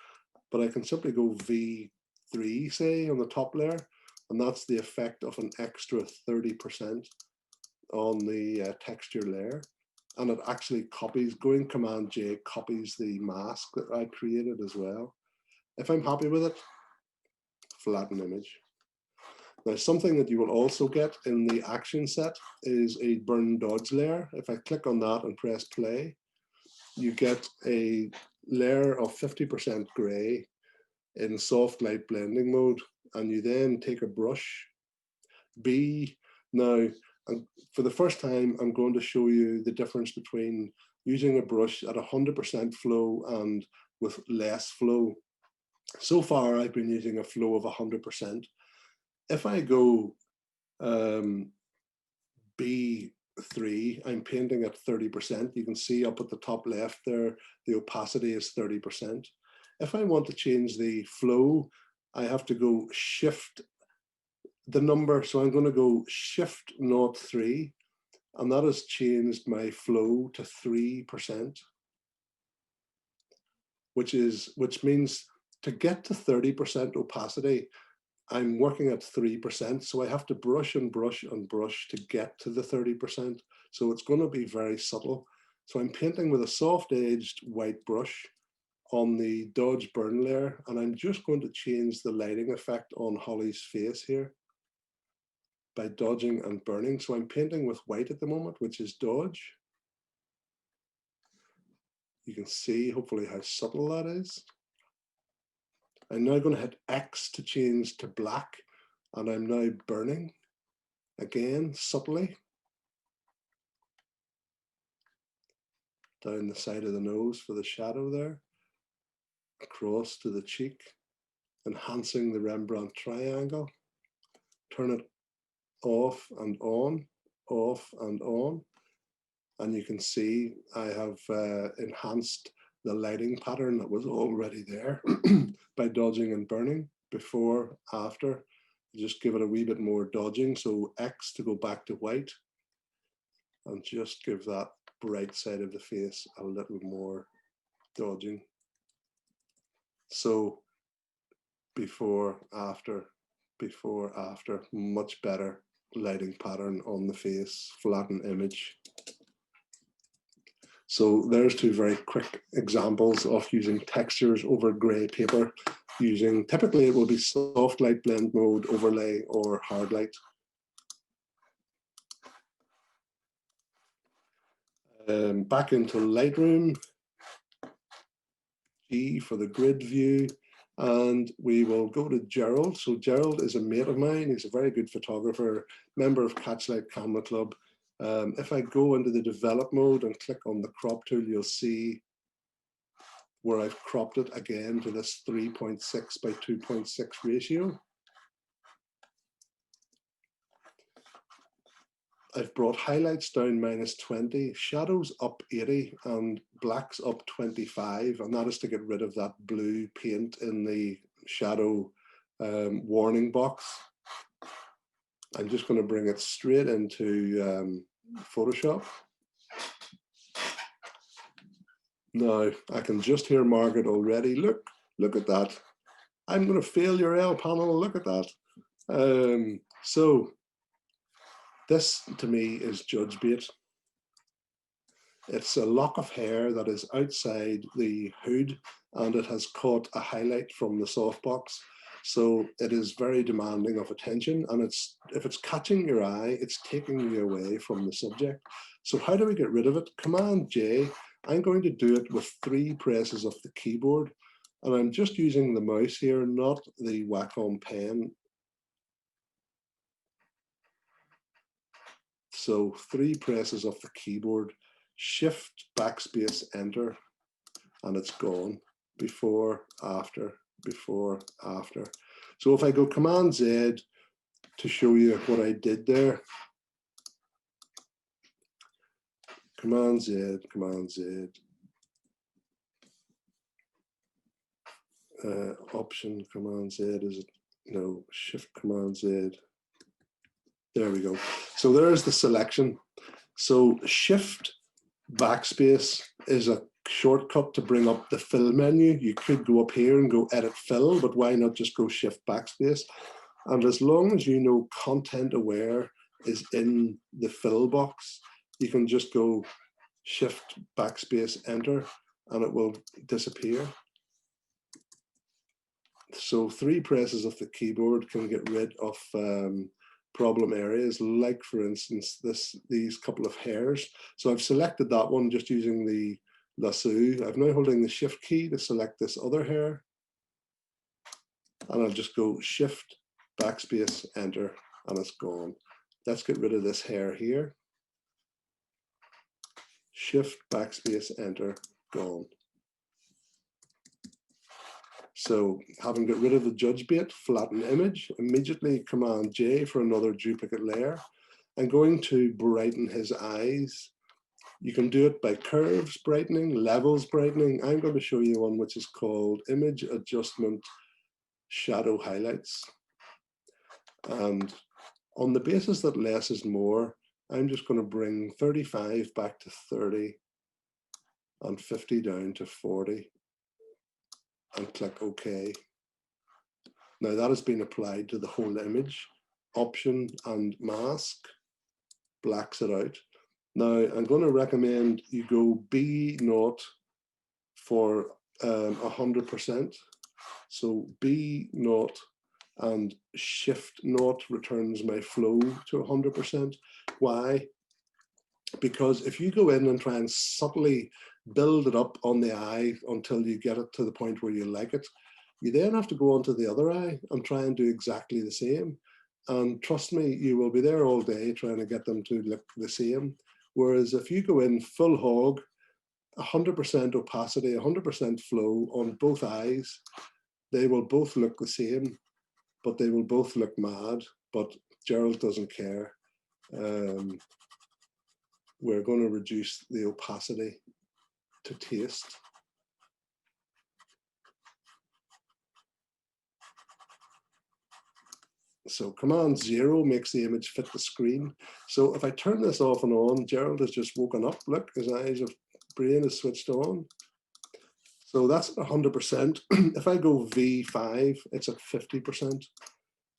But I can simply go V3, say, on the top layer, and that's the effect of an extra 30% on the texture layer. And it actually copies, going Command J copies the mask that I created as well. If I'm happy with it, flatten image. Now, something that you will also get in the action set is a burn dodge layer. If I click on that and press play, you get a layer of 50% gray in soft light blending mode, and you then take a brush B. Now, for the first time, I'm going to show you the difference between using a brush at 100% flow and with less flow. So far, I've been using a flow of 100%. If I go B3, I'm painting at 30%. You can see up at the top left there, the opacity is 30%. If I want to change the flow, I have to go shift the number. So I'm going to go shift 03, and that has changed my flow to 3%, which means to get to 30% opacity, I'm working at 3%. So I have to brush and brush and brush to get to the 30%. So it's going to be very subtle. So I'm painting with a soft edged white brush on the dodge burn layer, and I'm just going to change the lighting effect on Holly's face here by dodging and burning. So I'm painting with white at the moment, which is dodge. You can see hopefully how subtle that is. I'm now going to hit X to change to black, and I'm now burning again subtly down the side of the nose for the shadow there, across to the cheek, enhancing the Rembrandt triangle. Turn it off and on, and you can see I have enhanced the lighting pattern that was already there by dodging and burning. Before, after, just give it a wee bit more dodging. So X to go back to white, and just give that bright side of the face a little more dodging. So before, after, much better lighting pattern on the face, flatten image. So there's 2 very quick examples of using textures over gray paper, using, typically it will be soft light blend mode, overlay, or hard light. Back into Lightroom, G for the grid view, and we will go to Gerald. So Gerald is a mate of mine. He's a very good photographer, member of Catchlight Camera Club. If I go into the develop mode and click on the crop tool, you'll see where I've cropped it again to this 3.6 by 2.6 ratio. I've brought highlights down -20, shadows up 80, and blacks up 25, and that is to get rid of that blue paint in the shadow warning box. I'm just going to bring it straight into Photoshop. Now, I can just hear Margaret already. Look at that. I'm going to fail your L panel. Look at that. So this, to me, is judge bait. It's a lock of hair that is outside the hood, and it has caught a highlight from the softbox. So it is very demanding of attention, and if it's catching your eye, it's taking you away from the subject. So how do we get rid of it? Command J. I'm going to do it with 3 presses of the keyboard, and I'm just using the mouse here, not the Wacom pen. So 3 presses of the keyboard, Shift, Backspace, Enter, and it's gone. Before, after, before, after. So if I go Command Z to show you what I did there, Command Z, Option, Command Z, is it? No, Shift, Command Z. There we go. So there's the selection. So Shift backspace is a shortcut to bring up the fill menu. You could go up here and go edit fill, but why not just go shift backspace? And as long as you know content aware is in the fill box, you can just go shift backspace enter and it will disappear. So 3 presses of the keyboard can get rid of problem areas, like for instance these couple of hairs. So I've selected that one just using the lasso. I'm now holding the shift key to select this other hair, and I'll just go shift backspace enter and it's gone. Let's get rid of this hair here. Shift backspace enter, gone. So having got rid of the judge bait, flatten image, immediately Command J for another duplicate layer. I'm going to brighten his eyes. You can do it by curves brightening, levels brightening. I'm going to show you one which is called Image Adjustment Shadow Highlights. And on the basis that less is more, I'm just going to bring 35 back to 30 and 50 down to 40. And click OK. Now that has been applied to the whole image. Option and mask blacks it out. Now I'm going to recommend you go B0 for 100%. So B0 and Shift 0 returns my flow to 100%. Why? Because if you go in and try and subtly build it up on the eye until you get it to the point where you like it, you then have to go onto the other eye and try and do exactly the same. And trust me, you will be there all day trying to get them to look the same. Whereas if you go in full hog, 100% opacity, 100% flow on both eyes, they will both look the same, but they will both look mad. But Gerald doesn't care. We're going to reduce the opacity to taste. So Command 0 makes the image fit the screen. So if I turn this off and on, Gerald has just woken up. Look, his brain is switched on. So that's at 100%. If I go V5, it's at 50%.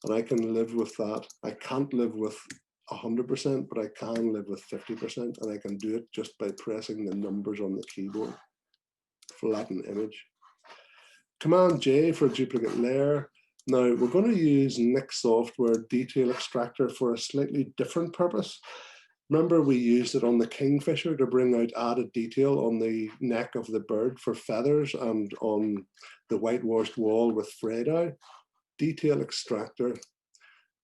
And I can live with that. I can't live with 100%, but I can live with 50%. And I can do it just by pressing the numbers on the keyboard. Flatten image. Command J for a duplicate layer. Now we're going to use Nik Software Detail Extractor for a slightly different purpose. Remember we used it on the kingfisher to bring out added detail on the neck of the bird for feathers and on the whitewashed wall with frayed eye. Detail Extractor.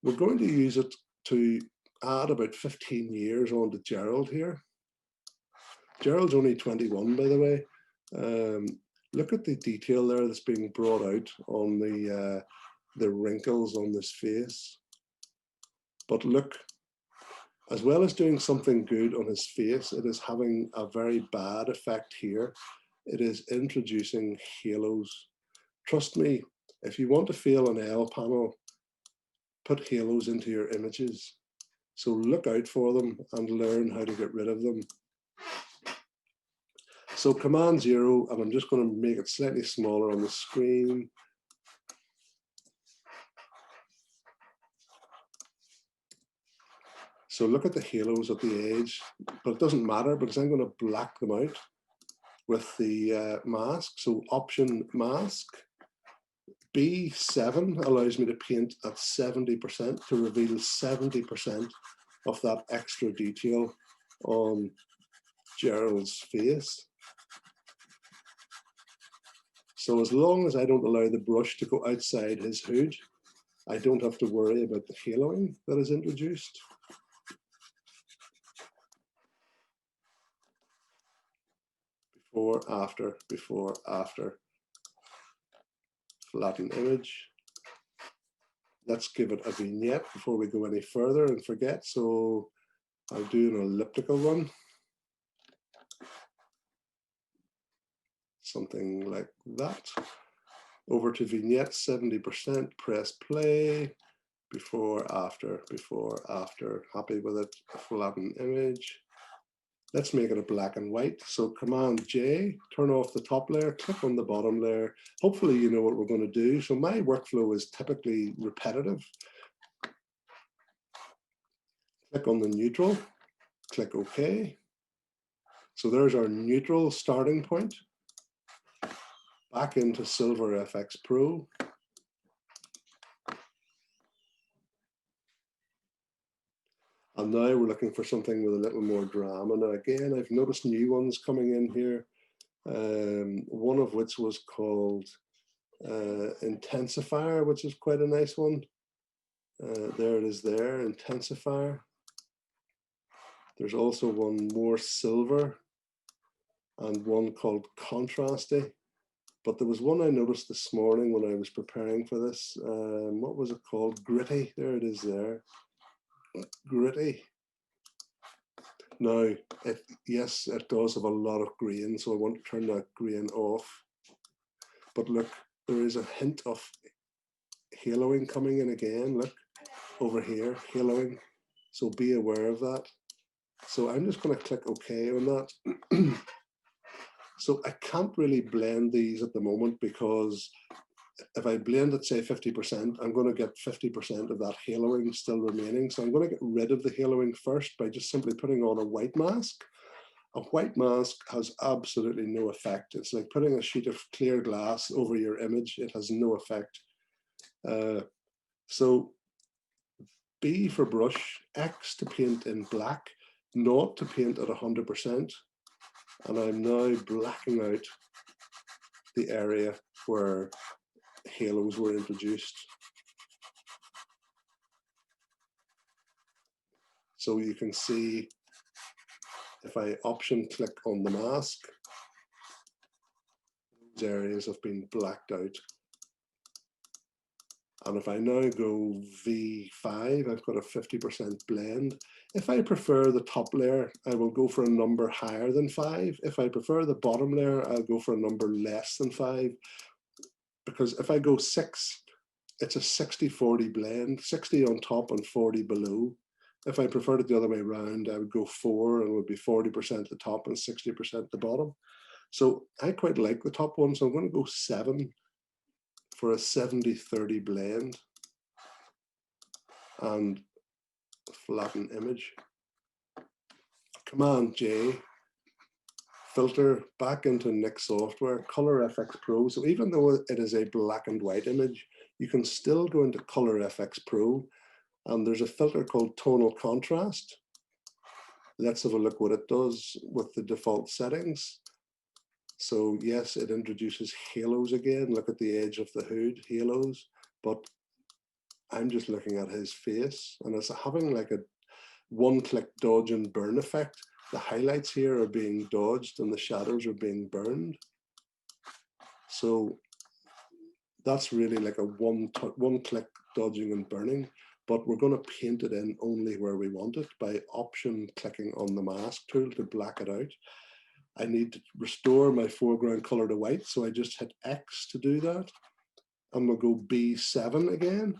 We're going to use it to add about 15 years onto Gerald here. Gerald's only 21, by the way. Look at the detail there that's being brought out on the wrinkles on this face. But look, as well as doing something good on his face, it is having a very bad effect here. It is introducing halos. Trust me, if you want to feel an L panel, put halos into your images. So look out for them and learn how to get rid of them. So Command 0, and I'm just going to make it slightly smaller on the screen. So look at the halos at the edge, but it doesn't matter because I'm going to black them out with the mask. So Option Mask. B7 allows me to paint at 70% to reveal 70% of that extra detail on Gerald's face. So as long as I don't allow the brush to go outside his hood, I don't have to worry about the haloing that is introduced. Before, after, before, after. Flatten image. Let's give it a vignette before we go any further and forget. So I'll do an elliptical one. Something like that. Over to vignette, 70%, press play. Before, after, happy with it. Flatten image. Let's make it a black and white. So Command J, turn off the top layer, click on the bottom layer. Hopefully you know what we're going to do. So my workflow is typically repetitive. Click on the neutral, click OK. So there's our neutral starting point. Back into Silver FX Pro. And now we're looking for something with a little more drama. Now again, I've noticed new ones coming in here. One of which was called Intensifier, which is quite a nice one. There it is there, Intensifier. There's also one more silver and one called Contrasty. But there was one I noticed this morning when I was preparing for this. What was it called? Gritty. There it is there. Gritty. Now, yes, it does have a lot of grain, so I want to turn that grain off. But look, there is a hint of haloing coming in again. Look, over here, haloing. So be aware of that. So I'm just going to click OK on that. So I can't really blend these at the moment because if I blend at say 50%, I'm going to get 50% of that haloing still remaining. So I'm going to get rid of the haloing first by just simply putting on a white mask. A white mask has absolutely no effect. It's like putting a sheet of clear glass over your image. It has no effect. So B for brush, X to paint in black, not to paint at 100%. And I'm now blacking out the area where halos were introduced. So you can see if I option click on the mask, those areas have been blacked out. And if I now go V5, I've got a 50% blend. If I prefer the top layer, I will go for a number higher than 5. If I prefer the bottom layer, I'll go for a number less than 5. Because if I go 6, it's a 60-40 blend, 60 on top and 40 below. If I preferred it the other way around, I would go 4 and it would be 40% the top and 60% the bottom. So I quite like the top one, so I'm going to go 7 for a 70-30 blend and flatten image. Command J, filter back into Nik software, Color FX Pro. So even though it is a black and white image, you can still go into Color FX Pro and there's a filter called Tonal Contrast. Let's have a look what it does with the default settings. So yes, it introduces halos again. Look at the edge of the hood, halos, but I'm just looking at his face and it's having like a one-click dodge and burn effect. The highlights here are being dodged and the shadows are being burned. So that's really like a one-click dodging and burning, but we're going to paint it in only where we want it by option clicking on the mask tool to black it out. I need to restore my foreground color to white, so I just hit X to do that. And we'll go B7 again.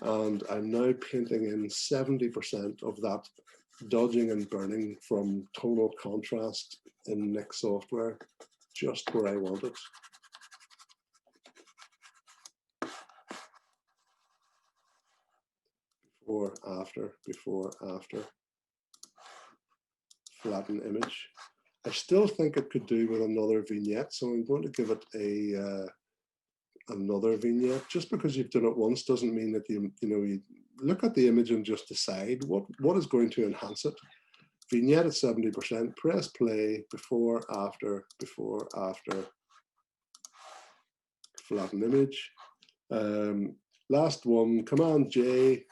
And I'm now painting in 70% of that dodging and burning from Tonal Contrast in Nik software, just where I want it. Before, after. Flatten image. I still think it could do with another vignette, so I'm going to give it a another vignette. Just because you've done it once doesn't mean that you look at the image and just decide what is going to enhance it. Vignette at 70%. Press play. Before, after. Flatten image. Last one. Command J.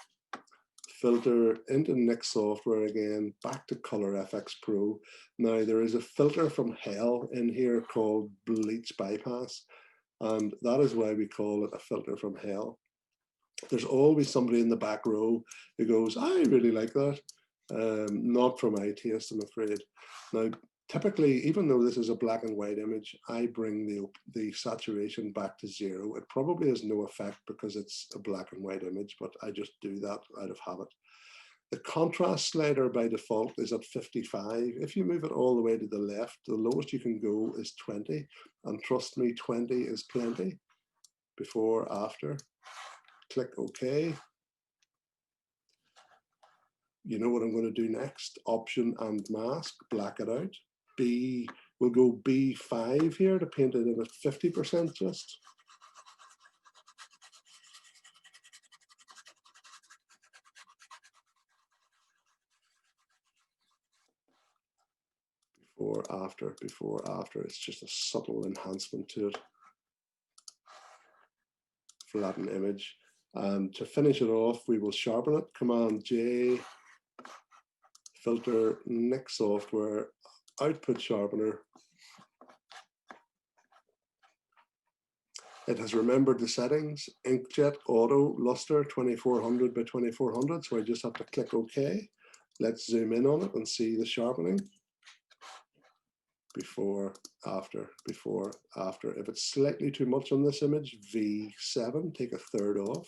Filter into Nik software again, back to Color FX Pro. Now there is a filter from hell in here called Bleach Bypass, and that is why we call it a filter from hell. There's always somebody in the back row who goes, I really like that. Not for my taste, I'm afraid. Now, typically, even though this is a black and white image, I bring the saturation back to 0. It probably has no effect because it's a black and white image, but I just do that out of habit. The contrast slider by default is at 55. If you move it all the way to the left, the lowest you can go is 20. And trust me, 20 is plenty. Before, after. Click OK. You know what I'm going to do next? Option and mask, black it out. We'll go B5 here to paint it in at 50% just. Before, after. It's just a subtle enhancement to it. Flatten image. And to finish it off, we will sharpen it. Command J, filter, next software, output sharpener. It has remembered the settings, inkjet, auto, luster, 2400 by 2400. So I just have to click OK. Let's zoom in on it and see the sharpening. Before, after, before, after. If it's slightly too much on this image, V7, take a third off.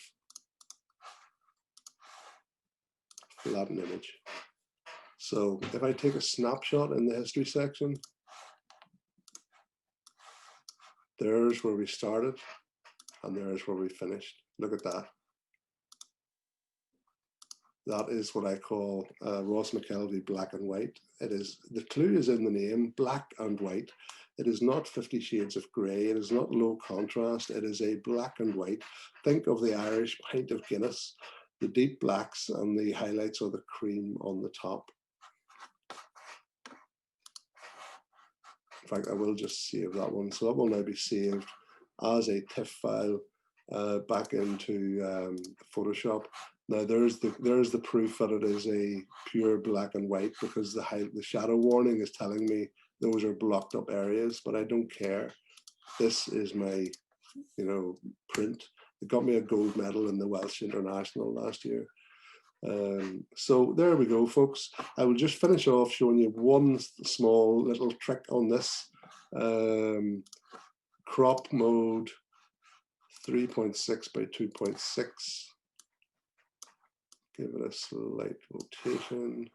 Flatten image. So if I take a snapshot in the history section, there's where we started and there's where we finished. Look at that. That is what I call Ross McKelvey black and white. It is, the clue is in the name, black and white. It is not 50 shades of grey. It is not low contrast. It is a black and white. Think of the Irish pint of Guinness, the deep blacks and the highlights or the cream on the top. In fact, I will just save that one. So that will now be saved as a TIFF file back into Photoshop. Now there's the proof that it is a pure black and white, because the shadow warning is telling me those are blocked up areas, but I don't care. This is my, print. It got me a gold medal in the Welsh International last year. So there we go, folks. I will just finish off showing you one small little trick on this. Crop mode 3.6 by 2.6. Give it a slight rotation.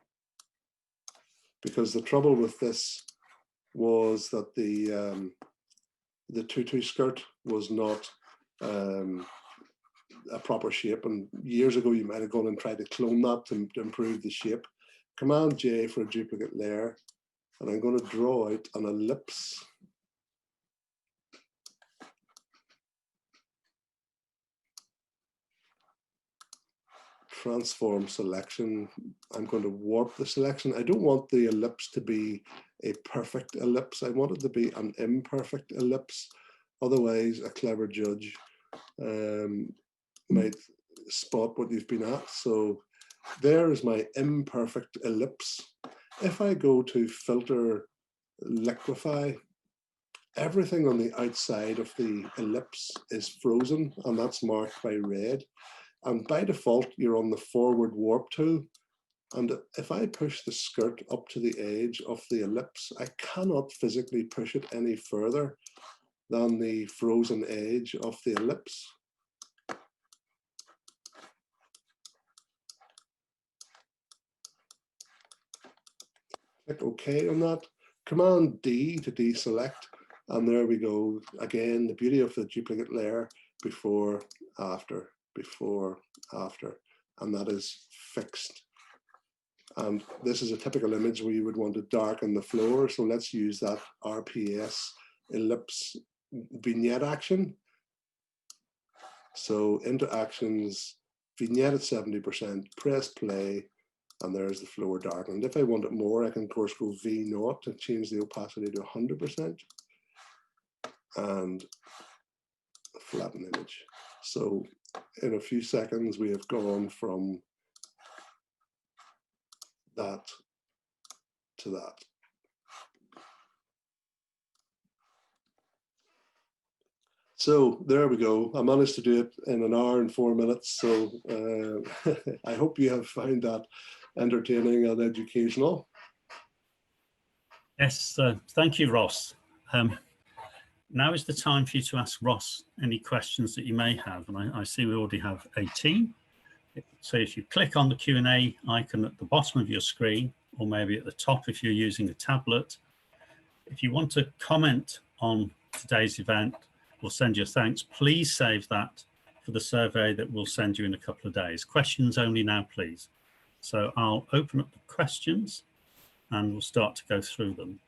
Because the trouble with this was that the tutu skirt was not a proper shape, and years ago you might have gone and tried to clone that to improve the shape. Command J for a duplicate layer, and I'm going to draw out an ellipse. Transform selection. I'm going to warp the selection. I don't want the ellipse to be a perfect ellipse. I want it to be an imperfect ellipse. Otherwise, a clever judge might spot what you've been at. So there is my imperfect ellipse. If I go to filter liquefy, everything on the outside of the ellipse is frozen, and that's marked by red. And by default, you're on the forward warp tool. And if I push the skirt up to the edge of the ellipse, I cannot physically push it any further than the frozen edge of the ellipse. Click OK on that. Command D to deselect. And there we go. Again, the beauty of the duplicate layer, before, after, before, after, and that is fixed. And this is a typical image where you would want to darken the floor. So let's use that RPS ellipse vignette action. So into actions, vignette at 70%, press play, and there's the floor darkened. If I want it more, I can of course go V0 to change the opacity to 100% and flatten image. So in a few seconds, we have gone from that to that. So there we go. I managed to do it in an hour and 4 minutes. So I hope you have found that entertaining and educational. Yes, thank you, Ross. Now is the time for you to ask Ross any questions that you may have. And I see we already have 18. So if you click on the Q&A icon at the bottom of your screen, or maybe at the top if you're using a tablet, if you want to comment on today's event or send your thanks, please save that for the survey that we'll send you in a couple of days. Questions only now, please. So I'll open up the questions and we'll start to go through them.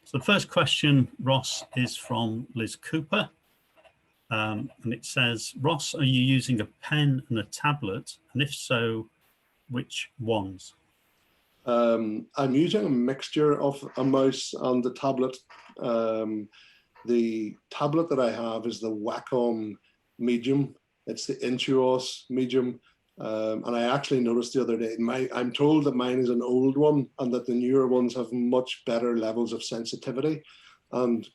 So the first question, Ross, is from Liz Cooper. And it says, Ross, are you using a pen and a tablet? And if so, which ones? I'm using a mixture of a mouse and the tablet. The tablet that I have is the Wacom Medium. It's the Intuos Medium. And I actually noticed the other day, I'm told that mine is an old one and that the newer ones have much better levels of sensitivity. And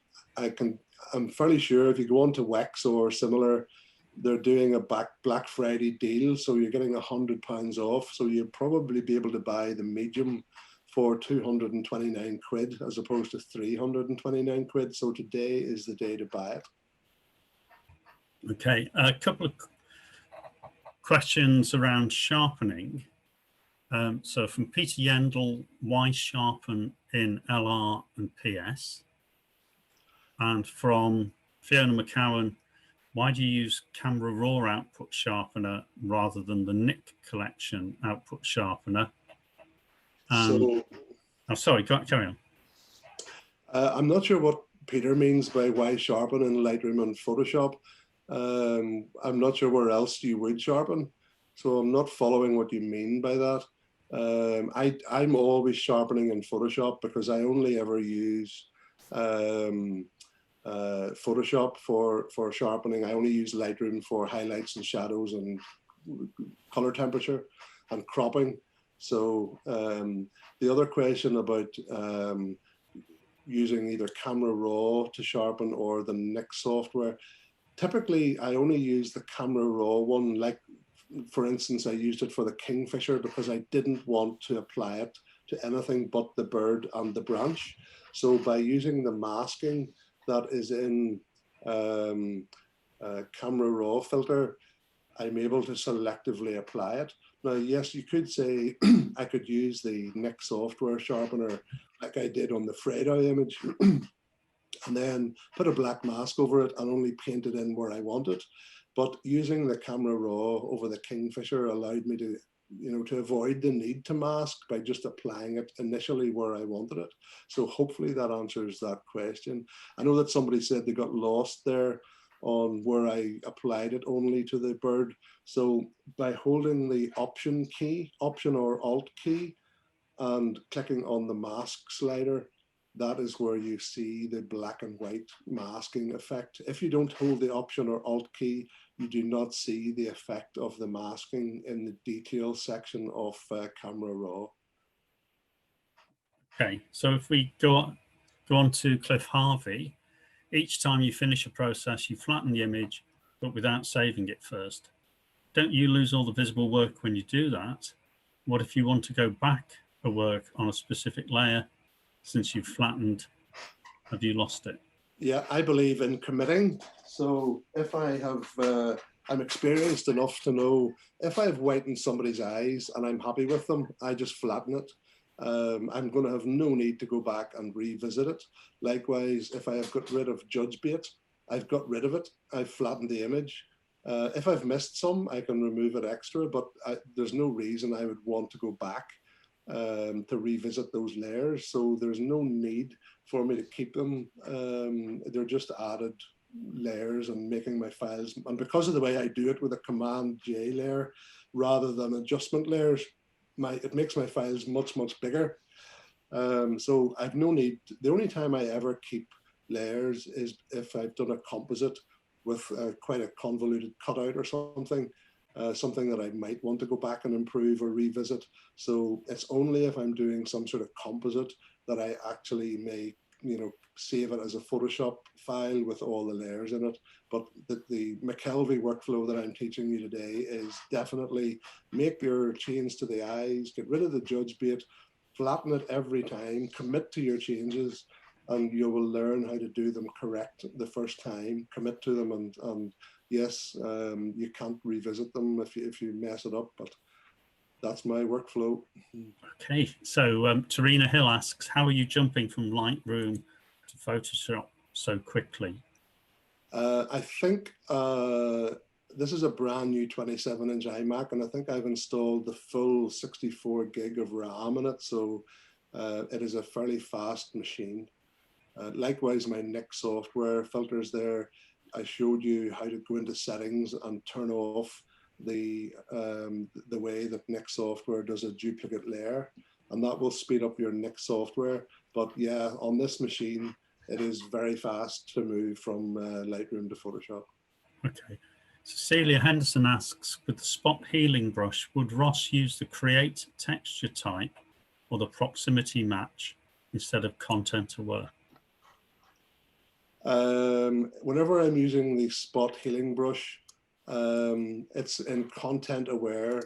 I'm fairly sure if you go on to Wex or similar, they're doing a Black Friday deal. So you're getting £100 off. So you'll probably be able to buy the medium for 229 quid as opposed to 329 quid. So today is the day to buy it. Okay, a couple of questions around sharpening. So from Peter Yendel, why sharpen in LR and PS? And from Fiona McCowan, why do you use Camera Raw output sharpener rather than the Nick collection output sharpener? Oh, sorry, carry on. I'm not sure what Peter means by why sharpen in Lightroom and Photoshop. I'm not sure where else you would sharpen. So I'm not following what you mean by that. I'm always sharpening in Photoshop because I only ever use Photoshop for sharpening. I only use Lightroom for highlights and shadows and color temperature and cropping. So the other question about using either Camera Raw to sharpen or the Nick software, typically I only use the Camera Raw one. Like for instance, I used it for the Kingfisher because I didn't want to apply it to anything but the bird and the branch. So by using the masking that is in Camera Raw filter, I'm able to selectively apply it. Now, yes, you could say I could use the Nick software sharpener like I did on the Fredo image and then put a black mask over it and only paint it in where I want it. But using the Camera Raw over the Kingfisher allowed me to, to avoid the need to mask by just applying it initially where I wanted it. So hopefully that answers that question. I know that somebody said they got lost there on where I applied it only to the bird. So by holding the Option key, Option or Alt key, and clicking on the mask slider, that is where you see the black and white masking effect. If you don't hold the Option or Alt key, you do not see the effect of the masking in the details section of Camera Raw. Okay, so if we go on to Cliff Harvey, each time you finish a process, you flatten the image, but without saving it first. Don't you lose all the visible work when you do that? What if you want to go back a work on a specific layer? Since you've flattened, have you lost it? Yeah, I believe in committing. So if I have, I'm experienced enough to know if I've whitened somebody's eyes and I'm happy with them, I just flatten it. I'm going to have no need to go back and revisit it. Likewise, if I have got rid of judge bait, I've got rid of it. I've flattened the image. If I've missed some, I can remove it extra, but there's no reason I would want to go back to revisit those layers. So there's no need for me to keep them. They're just added layers and making my files. And because of the way I do it with a Command J layer rather than adjustment layers, it makes my files much, much bigger. So I've no need. The only time I ever keep layers is if I've done a composite with quite a convoluted cutout or something. Something that I might want to go back and improve or revisit. So it's only if I'm doing some sort of composite that I actually may, save it as a Photoshop file with all the layers in it. But the McKelvey workflow that I'm teaching you today is definitely make your change to the eyes, get rid of the judge bait, flatten it every time, commit to your changes, and you will learn how to do them correct the first time, commit to them, and yes, you can't revisit them if you mess it up, but that's my workflow. Okay, so Tarina Hill asks, how are you jumping from Lightroom to Photoshop so quickly? I think this is a brand new 27-inch iMac, and I think I've installed the full 64 gig of RAM in it, so it is a fairly fast machine. Likewise, my Nik software filters there, I showed you how to go into settings and turn off the way that Nik software does a duplicate layer, and that will speed up your Nik software. But yeah, on this machine, it is very fast to move from Lightroom to Photoshop. Okay. Cecilia Henderson asks, with the spot healing brush, would Ross use the create texture type or the proximity match instead of content aware? Whenever I'm using the spot healing brush, it's in content aware,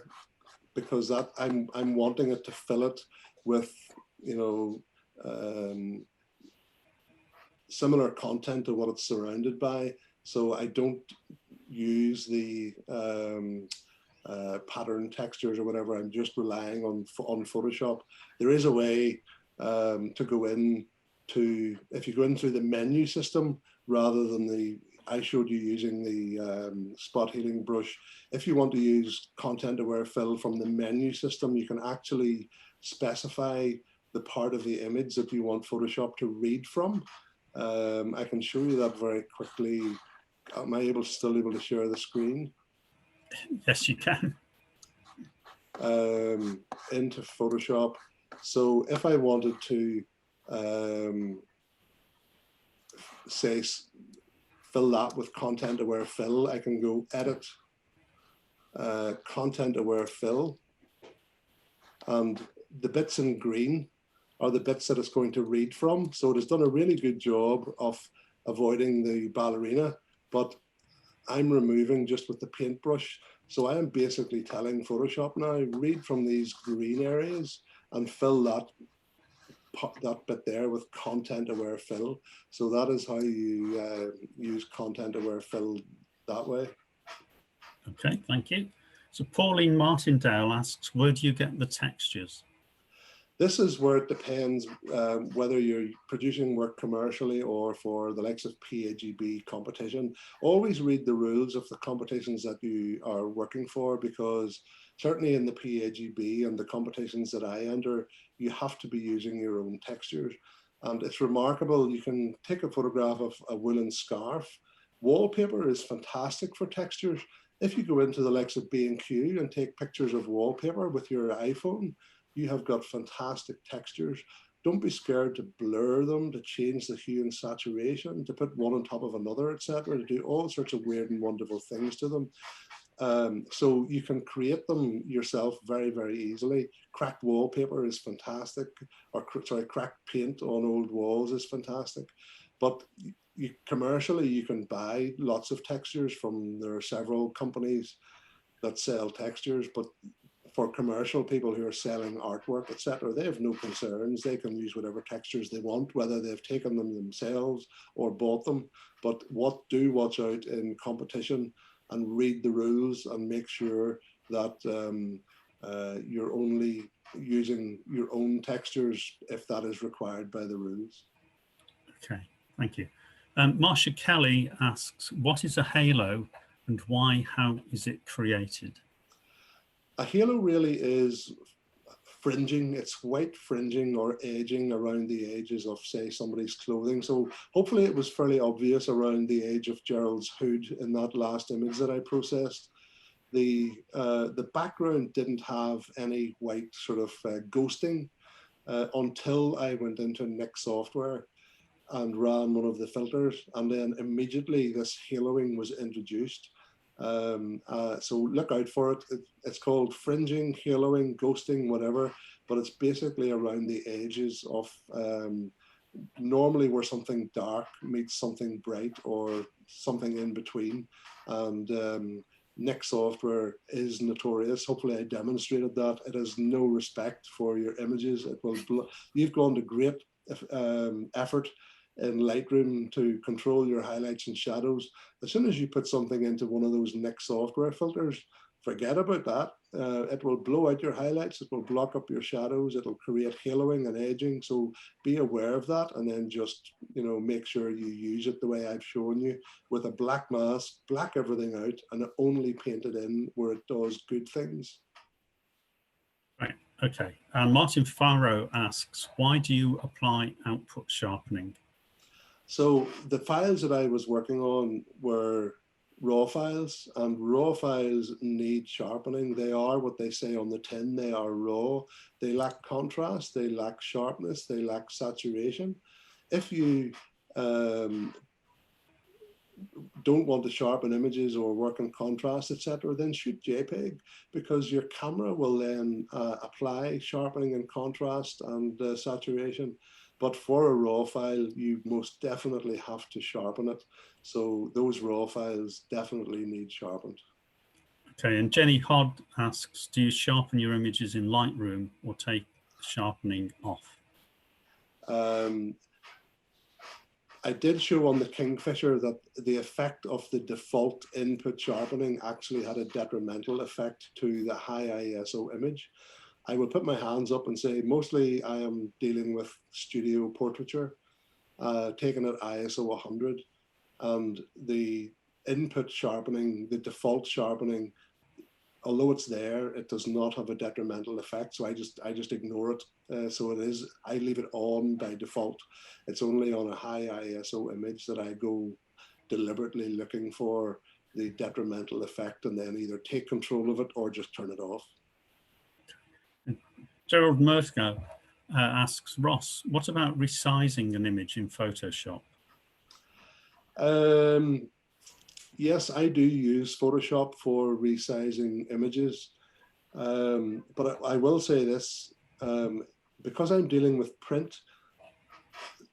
because that I'm wanting it to fill it with, you know, similar content to what it's surrounded by. So I don't use the pattern textures or whatever. I'm just relying on Photoshop. There is a way to go in to, if you go in through the menu system rather than the, I showed you using the spot healing brush. If you want to use content aware fill from the menu system, you can actually specify the part of the image that you want Photoshop to read from. I can show you that very quickly. Am I still able to share the screen? Yes, you can. Into Photoshop. So if I wanted to say fill that with content aware fill, I can go edit content aware fill, and the bits in green are the bits that it's going to read from. So it has done a really good job of avoiding the ballerina, but I'm removing just with the paintbrush. So I am basically telling Photoshop now, read from these green areas and fill that bit there with content aware fill. So that is how you use content aware fill that way. Okay, thank you. So Pauline Martindale asks, where do you get the textures? This is where it depends whether you're producing work commercially or for the likes of PAGB competition. Always read the rules of the competitions that you are working for, because certainly in the PAGB and the competitions that I enter, you have to be using your own textures. And it's remarkable, you can take a photograph of a woolen scarf. Wallpaper is fantastic for textures. If you go into the likes of B&Q and take pictures of wallpaper with your iPhone, you have got fantastic textures. Don't be scared to blur them, to change the hue and saturation, to put one on top of another, etc., to do all sorts of weird and wonderful things to them. So you can create them yourself very, very easily. Cracked wallpaper is fantastic, or sorry, cracked paint on old walls is fantastic. But commercially, you can buy lots of textures from, there are several companies that sell textures, but for commercial people who are selling artwork, etc., they have no concerns. They can use whatever textures they want, whether they've taken them themselves or bought them. But do watch out in competition and read the rules and make sure that you're only using your own textures if that is required by the rules. Okay, thank you. Marsha Kelly asks, what is a halo and why, how is it created? A halo really is fringing, it's white fringing or edging around the edges of, say, somebody's clothing. So hopefully it was fairly obvious around the edge of Gerald's hood in that last image that I processed. The background didn't have any white sort of ghosting until I went into Nik software and ran one of the filters, and then immediately this haloing was introduced. So look out for it. It's called fringing, haloing, ghosting, whatever, but it's basically around the edges of normally where something dark meets something bright or something in between. And Nik software is notorious. Hopefully I demonstrated that. It has no respect for your images. It will you've gone to great effort in Lightroom to control your highlights and shadows. As soon as you put something into one of those Nick software filters, forget about that. It will blow out your highlights, it will block up your shadows, it'll create haloing and edging. So be aware of that, and then just, you know, make sure you use it the way I've shown you, with a black mask, black everything out, and only paint it in where it does good things. Right, okay. And Martin Farrow asks, why do you apply output sharpening? So the files that I was working on were raw files, and raw files need sharpening. They are what they say on the tin. They are raw. They lack contrast. They lack sharpness. They lack saturation. If you don't want to sharpen images or work on contrast, etc., then shoot JPEG, because your camera will then apply sharpening and contrast and saturation. But for a raw file, you most definitely have to sharpen it. So those raw files definitely need sharpened. Okay, and Jenny Hod asks, do you sharpen your images in Lightroom or take sharpening off? I did show on the Kingfisher that the effect of the default input sharpening actually had a detrimental effect to the high ISO image. I will put my hands up and say mostly I am dealing with studio portraiture, taken at ISO 100, and the input sharpening, the default sharpening, although it's there, it does not have a detrimental effect. So I just ignore it. So it is, I leave it on by default. It's only on a high ISO image that I go deliberately looking for the detrimental effect, and then either take control of it or just turn it off. Gerald Merthgo asks, Ross, what about resizing an image in Photoshop? Yes, I do use Photoshop for resizing images, but I will say this, because I'm dealing with print,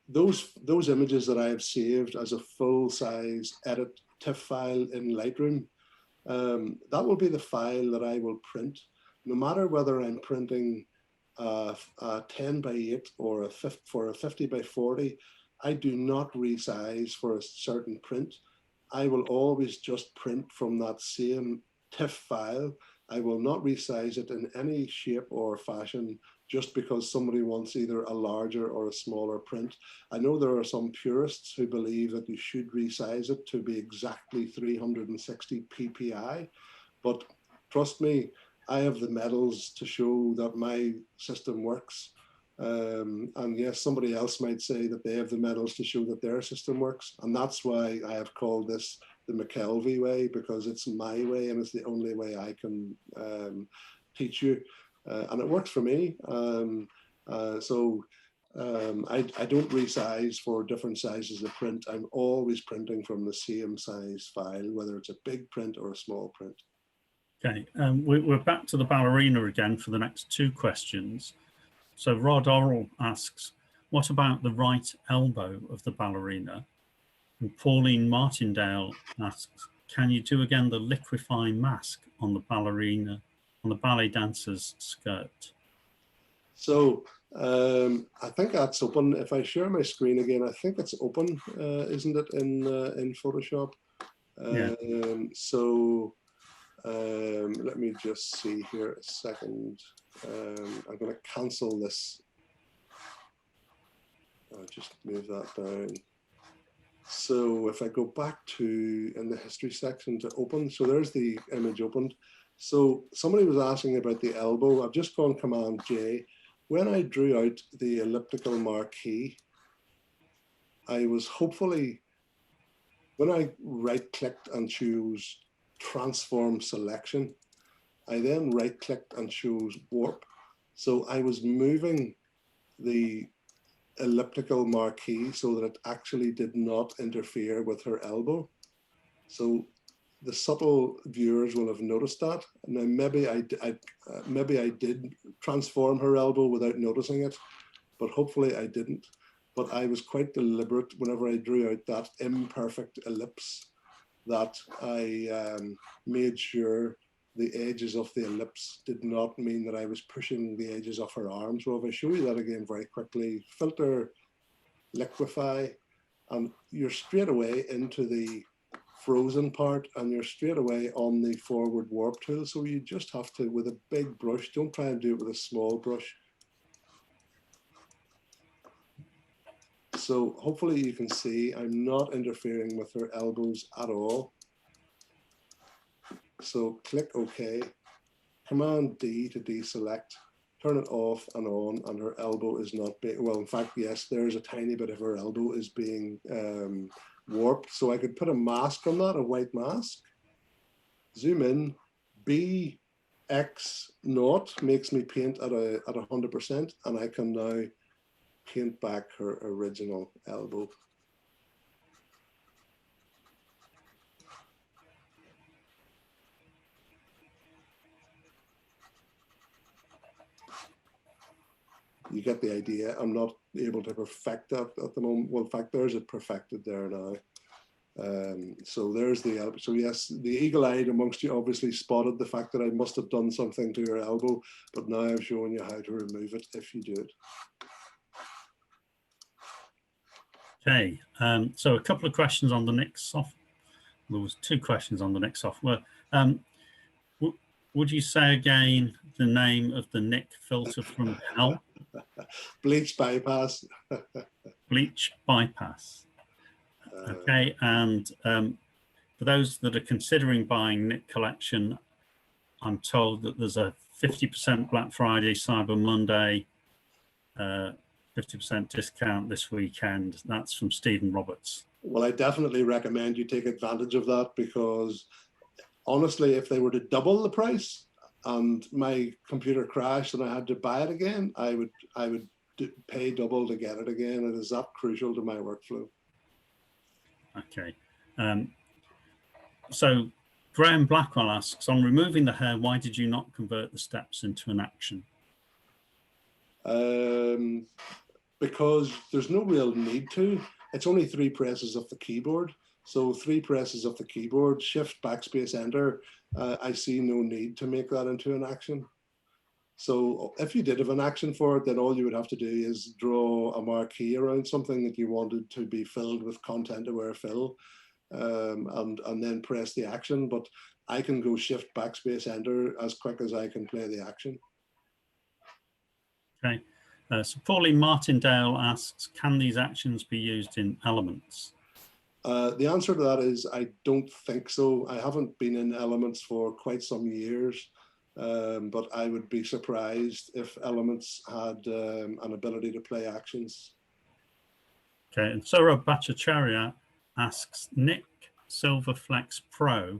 those images that I have saved as a full-size edit TIFF file in Lightroom, that will be the file that I will print, no matter whether I'm printing a 10 by 8 or for a 50 by 40. I do not resize for a certain print. I will always just print from that same TIFF file. I will not resize it in any shape or fashion just because somebody wants either a larger or a smaller print. I know there are some purists who believe that you should resize it to be exactly 360 ppi, but trust me, I have the medals to show that my system works. And yes, somebody else might say that they have the medals to show that their system works. And that's why I have called this the McKelvey way, because it's my way and it's the only way I can teach you. And it works for me. I don't resize for different sizes of print. I'm always printing from the same size file, whether it's a big print or a small print. Okay, we're back to the ballerina again for the next two questions. So Rod Orrell asks, what about the right elbow of the ballerina? And Pauline Martindale asks, can you do again the liquefy mask on the ballerina, on the ballet dancer's skirt? So I think that's open. If I share my screen again, I think it's open, isn't it, in Photoshop? Yeah. Let me just see here a second. I'm going to cancel this. I'll just move that down. So if I go back to in the history section to open, so there's the image opened. So somebody was asking about the elbow. I've just gone Command J. When I drew out the elliptical marquee, I was hopefully, when I right-clicked and chose Transform Selection, I then right-clicked and chose Warp. So I was moving the elliptical marquee so that it actually did not interfere with her elbow. So the subtle viewers will have noticed that. Now maybe I did transform her elbow without noticing it, but hopefully I didn't. But I was quite deliberate whenever I drew out that imperfect ellipse, that I made sure the edges of the ellipse did not mean that I was pushing the edges of her arm. So if I show you that again very quickly, filter liquefy, and you're straight away into the frozen part, and you're straight away on the forward warp tool. So you just have to, with a big brush, don't try and do it with a small brush. So hopefully you can see I'm not interfering with her elbows at all. So click OK, Command D to deselect, turn it off and on, and her elbow is not being, well, in fact, yes, there's a tiny bit of her elbow is being warped. So I could put a mask on that, a white mask, zoom in, BX0 makes me paint at 100%, and I can now paint back her original elbow. You get the idea. I'm not able to perfect that at the moment. Well, in fact, there's it perfected there now. So there's the elbow. So yes, the eagle-eyed amongst you obviously spotted the fact that I must have done something to your elbow, but now I've shown you how to remove it if you do it. Okay, so a couple of questions on the next software. There was 2 questions on the next software. Would you say again the name of the Nick filter from hell? Bleach Bypass. Bleach Bypass. Okay, and for those that are considering buying Nick collection, I'm told that there's a 50% Black Friday, Cyber Monday, 50% discount this weekend. That's from Stephen Roberts. Well, I definitely recommend you take advantage of that, because honestly, if they were to double the price and my computer crashed and I had to buy it again, I would pay double to get it again. It is that crucial to my workflow. Okay. So Graham Blackwell asks, on removing the hair, why did you not convert the steps into an action? Because there's no real need to. It's only 3 presses of the keyboard. So 3 presses of the keyboard, Shift, Backspace, Enter. I see no need to make that into an action. So if you did have an action for it, then all you would have to do is draw a marquee around something that you wanted to be filled with content-aware fill, and then press the action. But I can go Shift, Backspace, Enter as quick as I can play the action. Okay. So Pauline Martindale asks, can these actions be used in Elements? The answer to that is I don't think so. I haven't been in Elements for quite some years, but I would be surprised if Elements had an ability to play actions. Okay, and Sora Bhattacharya asks, Nick Silverflex Pro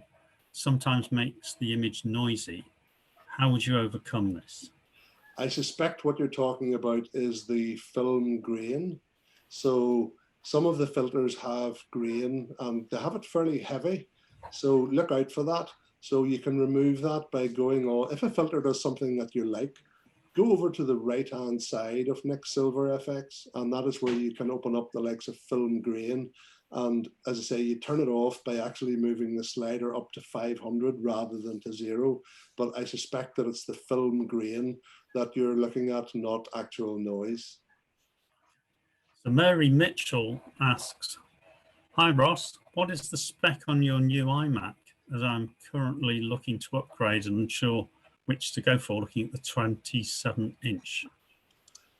sometimes makes the image noisy. How would you overcome this? I suspect what you're talking about is the film grain. So some of the filters have grain and they have it fairly heavy. So look out for that. So you can remove that by going on. If a filter does something that you like, go over to the right-hand side of Nick Silver FX, and that is where you can open up the likes of film grain. And as I say, you turn it off by actually moving the slider up to 500 rather than to 0. But I suspect that it's the film grain that you're looking at, not actual noise. So Mary Mitchell asks, hi Ross, what is the spec on your new iMac, as I'm currently looking to upgrade and unsure which to go for, looking at the 27-inch.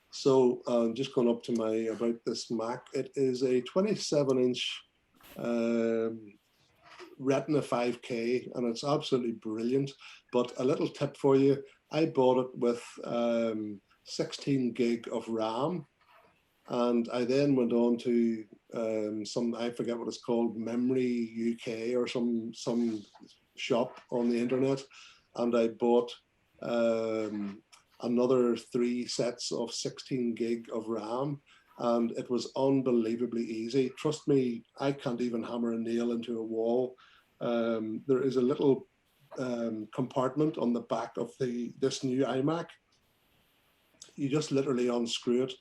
So just going up to my about this Mac, it is a 27-inch Retina 5K, and it's absolutely brilliant. But a little tip for you, I bought it with 16 gig of RAM, and I then went on to some, I forget what it's called, Memory UK or some shop on the internet, and I bought another 3 sets of 16 gig of RAM, and it was unbelievably easy. Trust me, I can't even hammer a nail into a wall. There is a little compartment on the back of this new iMac. You just literally unscrew it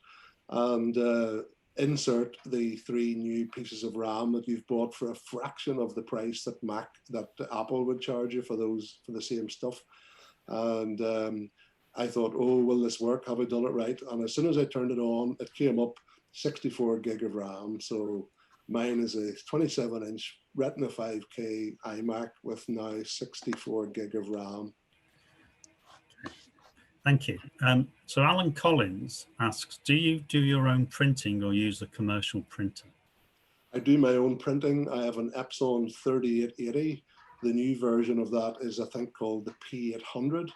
and insert the 3 new pieces of RAM that you've bought for a fraction of the price that Apple would charge you for the same stuff. And I thought, oh, will this work? Have I done it right? And as soon as I turned it on, it came up 64 gig of RAM. So mine is a 27-inch Retina 5K iMac with now 64 gig of RAM. Thank you. So Alan Collins asks, do you do your own printing or use a commercial printer? I do my own printing. I have an Epson 3880. The new version of that is, I think, called the P800.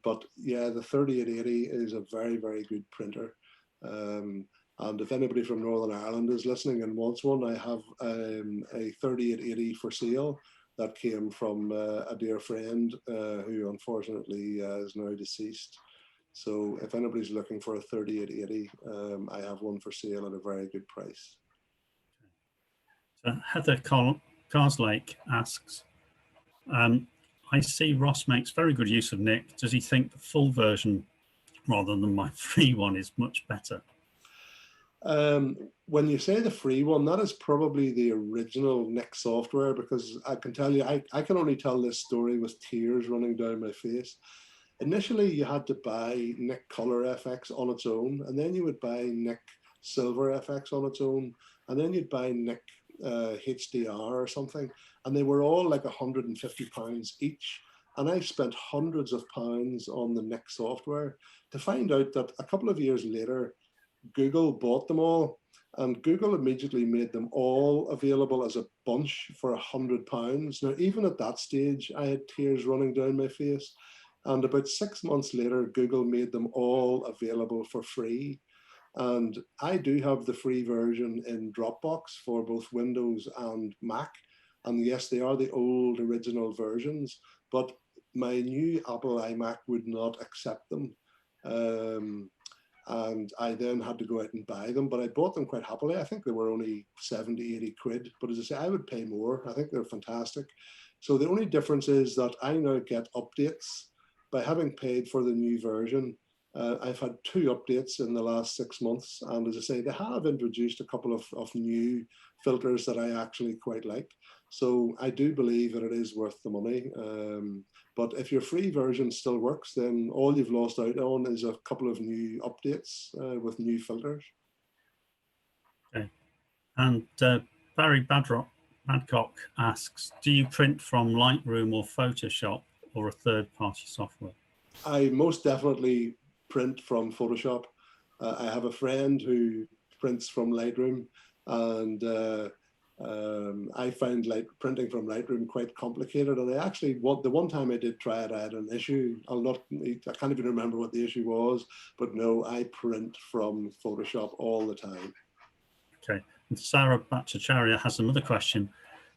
But yeah, the 3880 is a very, very good printer. And if anybody from Northern Ireland is listening and wants one, I have a 3880 for sale that came from a dear friend who unfortunately is now deceased. So if anybody's looking for a 3880, I have one for sale at a very good price. Heather Carslake asks, I see Ross makes very good use of Nick. Does he think the full version rather than my free one is much better? When you say the free one, that is probably the original Nick software, because I can tell you, I can only tell this story with tears running down my face. Initially, you had to buy Nick Color FX on its own, and then you would buy Nick Silver FX on its own, and then you'd buy Nick HDR or something, and they were all like £150 each. And I spent hundreds of pounds on the Nick software to find out that a couple of years later, Google bought them all, and Google immediately made them all available as a bunch for £100. Now, even at that stage, I had tears running down my face. And about 6 months later, Google made them all available for free. And I do have the free version in Dropbox for both Windows and Mac. And yes, they are the old original versions, but my new Apple iMac would not accept them. And I then had to go out and buy them, but I bought them quite happily. I think they were only 70, 80 quid, but as I say, I would pay more. I think they're fantastic. So the only difference is that I now get updates by having paid for the new version. I've had 2 updates in the last 6 months. And as I say, they have introduced a couple of new filters that I actually quite like. So I do believe that it is worth the money. But if your free version still works, then all you've lost out on is a couple of new updates with new filters. Okay. And Barry Badcock asks, do you print from Lightroom or Photoshop or a third-party software? I most definitely print from Photoshop. I have a friend who prints from Lightroom, and I find printing from Lightroom quite complicated. And I actually, the one time I did try it, I had an issue. I can't even remember what the issue was, but no, I print from Photoshop all the time. Okay. And Sarah Bhattacharya has another question.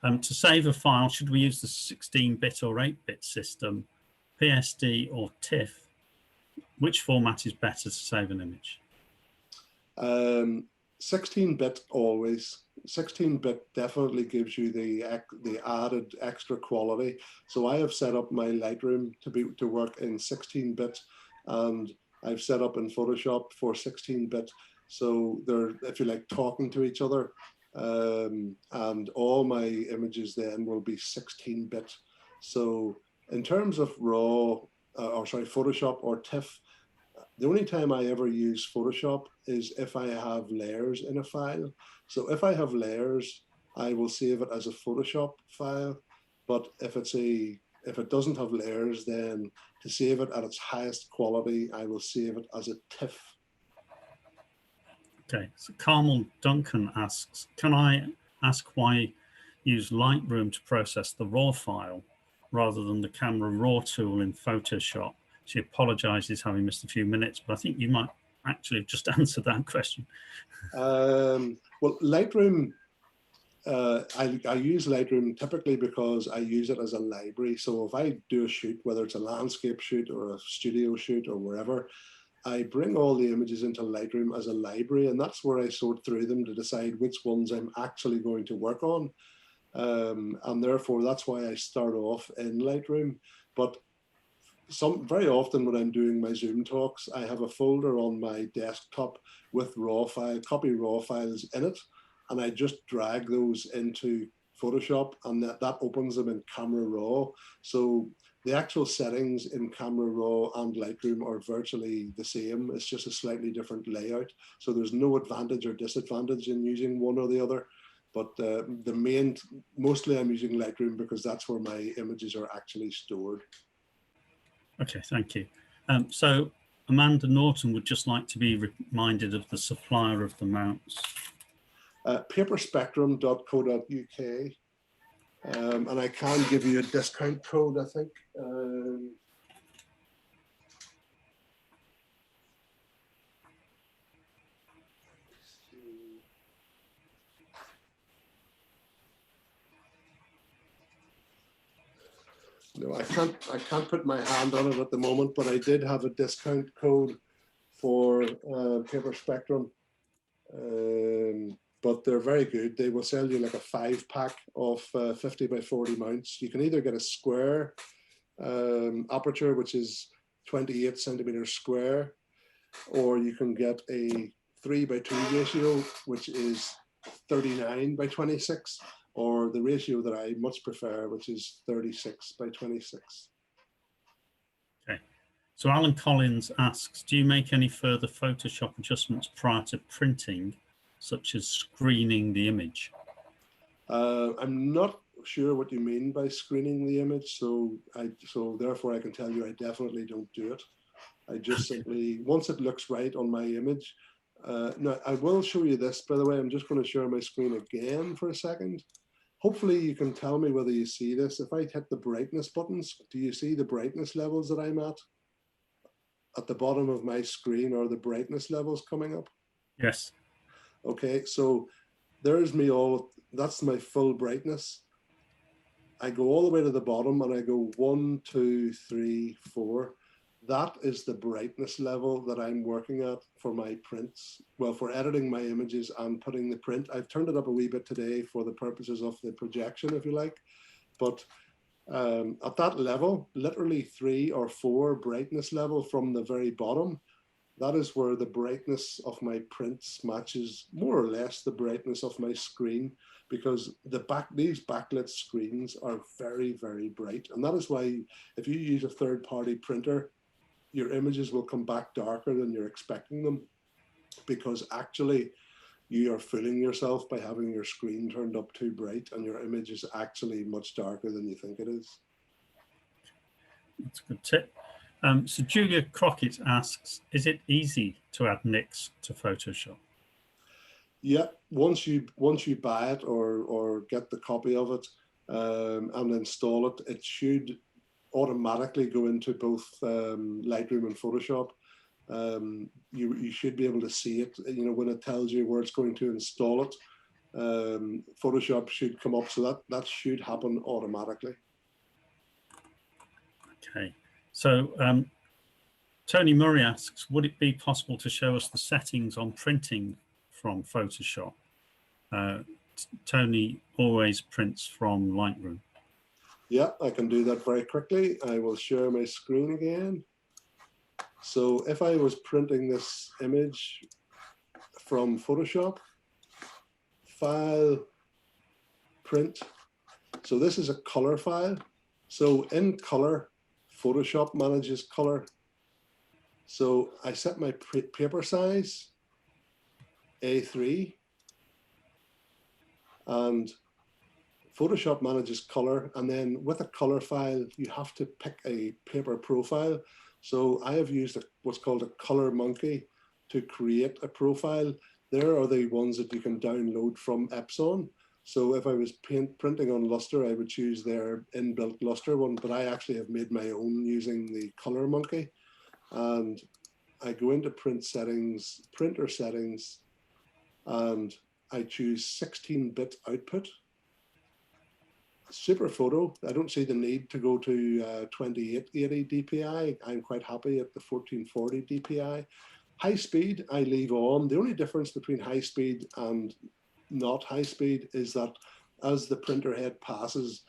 To save a file, should we use the 16-bit or 8-bit system, PSD or Tiff? Which format is better to save an image? 16-bit always. 16-bit definitely gives you the added extra quality. So I have set up my Lightroom to work in 16-bit, and I've set up in Photoshop for 16-bit. So they're, if you like, talking to each other. And all my images then will be 16-bit. So in terms of Photoshop or Tiff, the only time I ever use Photoshop is if I have layers in a file. So if I have layers, I will save it as a Photoshop file. But if it doesn't have layers, then to save it at its highest quality, I will save it as a TIFF. Okay, so Carmel Duncan asks, can I ask why use Lightroom to process the RAW file rather than the Camera Raw tool in Photoshop? She apologizes having missed a few minutes, but I think you might actually have just answered that question. Well, Lightroom, I use Lightroom typically because I use it as a library. So if I do a shoot, whether it's a landscape shoot or a studio shoot or wherever, I bring all the images into Lightroom as a library, and that's where I sort through them to decide which ones I'm actually going to work on. And therefore, that's why I start off in Lightroom. But very often when I'm doing my Zoom talks, I have a folder on my desktop with copy raw files in it, and I just drag those into Photoshop, and that opens them in Camera Raw. So the actual settings in Camera Raw and Lightroom are virtually the same. It's just a slightly different layout. So there's no advantage or disadvantage in using one or the other. But mostly I'm using Lightroom because that's where my images are actually stored. Okay, thank you. So Amanda Norton would just like to be reminded of the supplier of the mounts. Paperspectrum.co.uk. And I can give you a discount code, I think. No, I can't put my hand on it at the moment, but I did have a discount code for Paper Spectrum. But they're very good. They will sell you like a 5-pack of 50 by 40 mounts. You can either get a square aperture, which is 28 centimeters square, or you can get a 3:2 ratio, which is 39 by 26, or the ratio that I much prefer, which is 36 by 26. Okay. So Alan Collins asks, do you make any further Photoshop adjustments prior to printing, such as screening the image? I'm not sure what you mean by screening the image, so therefore I can tell you I definitely don't do it. I just simply, once it looks right on my image, now I will show you this, by the way. I'm just going to share my screen again for a second. Hopefully you can tell me whether you see this. If I hit the brightness buttons, do you see the brightness levels that I'm at? At the bottom of my screen are the brightness levels coming up? Yes. Okay, so there's me that's my full brightness. I go all the way to the bottom and I go 1, 2, 3, 4. That is the brightness level that I'm working at for my prints. Well, for editing my images and putting the print. I've turned it up a wee bit today for the purposes of the projection, if you like. But at that level, literally 3 or 4 brightness level from the very bottom, that is where the brightness of my prints matches more or less the brightness of my screen, because these backlit screens are very, very bright. And that is why if you use a third-party printer, your images will come back darker than you're expecting them, because actually you are fooling yourself by having your screen turned up too bright, and your image is actually much darker than you think it is. That's a good tip. So Julia Crockett asks, is it easy to add nicks to Photoshop? Yeah, once you buy it or get the copy of it and install it, it should automatically go into both Lightroom and Photoshop. You should be able to see it, when it tells you where it's going to install it. Photoshop should come up, so that should happen automatically. Okay. So Tony Murray asks, would it be possible to show us the settings on printing from Photoshop? Tony always prints from Lightroom. Yeah, I can do that very quickly. I will share my screen again. So if I was printing this image from Photoshop, File, Print. So this is a color file. So in color, Photoshop manages color. So I set my paper size, A3, and Photoshop manages color. And then with a color file, you have to pick a paper profile. So I have used what's called a color monkey to create a profile. There are the ones that you can download from Epson. So if I was printing on Luster, I would choose their inbuilt Luster one, but I actually have made my own using the color monkey. And I go into print settings, printer settings, and I choose 16-bit output. Super photo. I don't see the need to go to 2880 DPI. I'm quite happy at the 1440 DPI. High speed, I leave on. The only difference between high speed and not high speed is that as the printer head passes,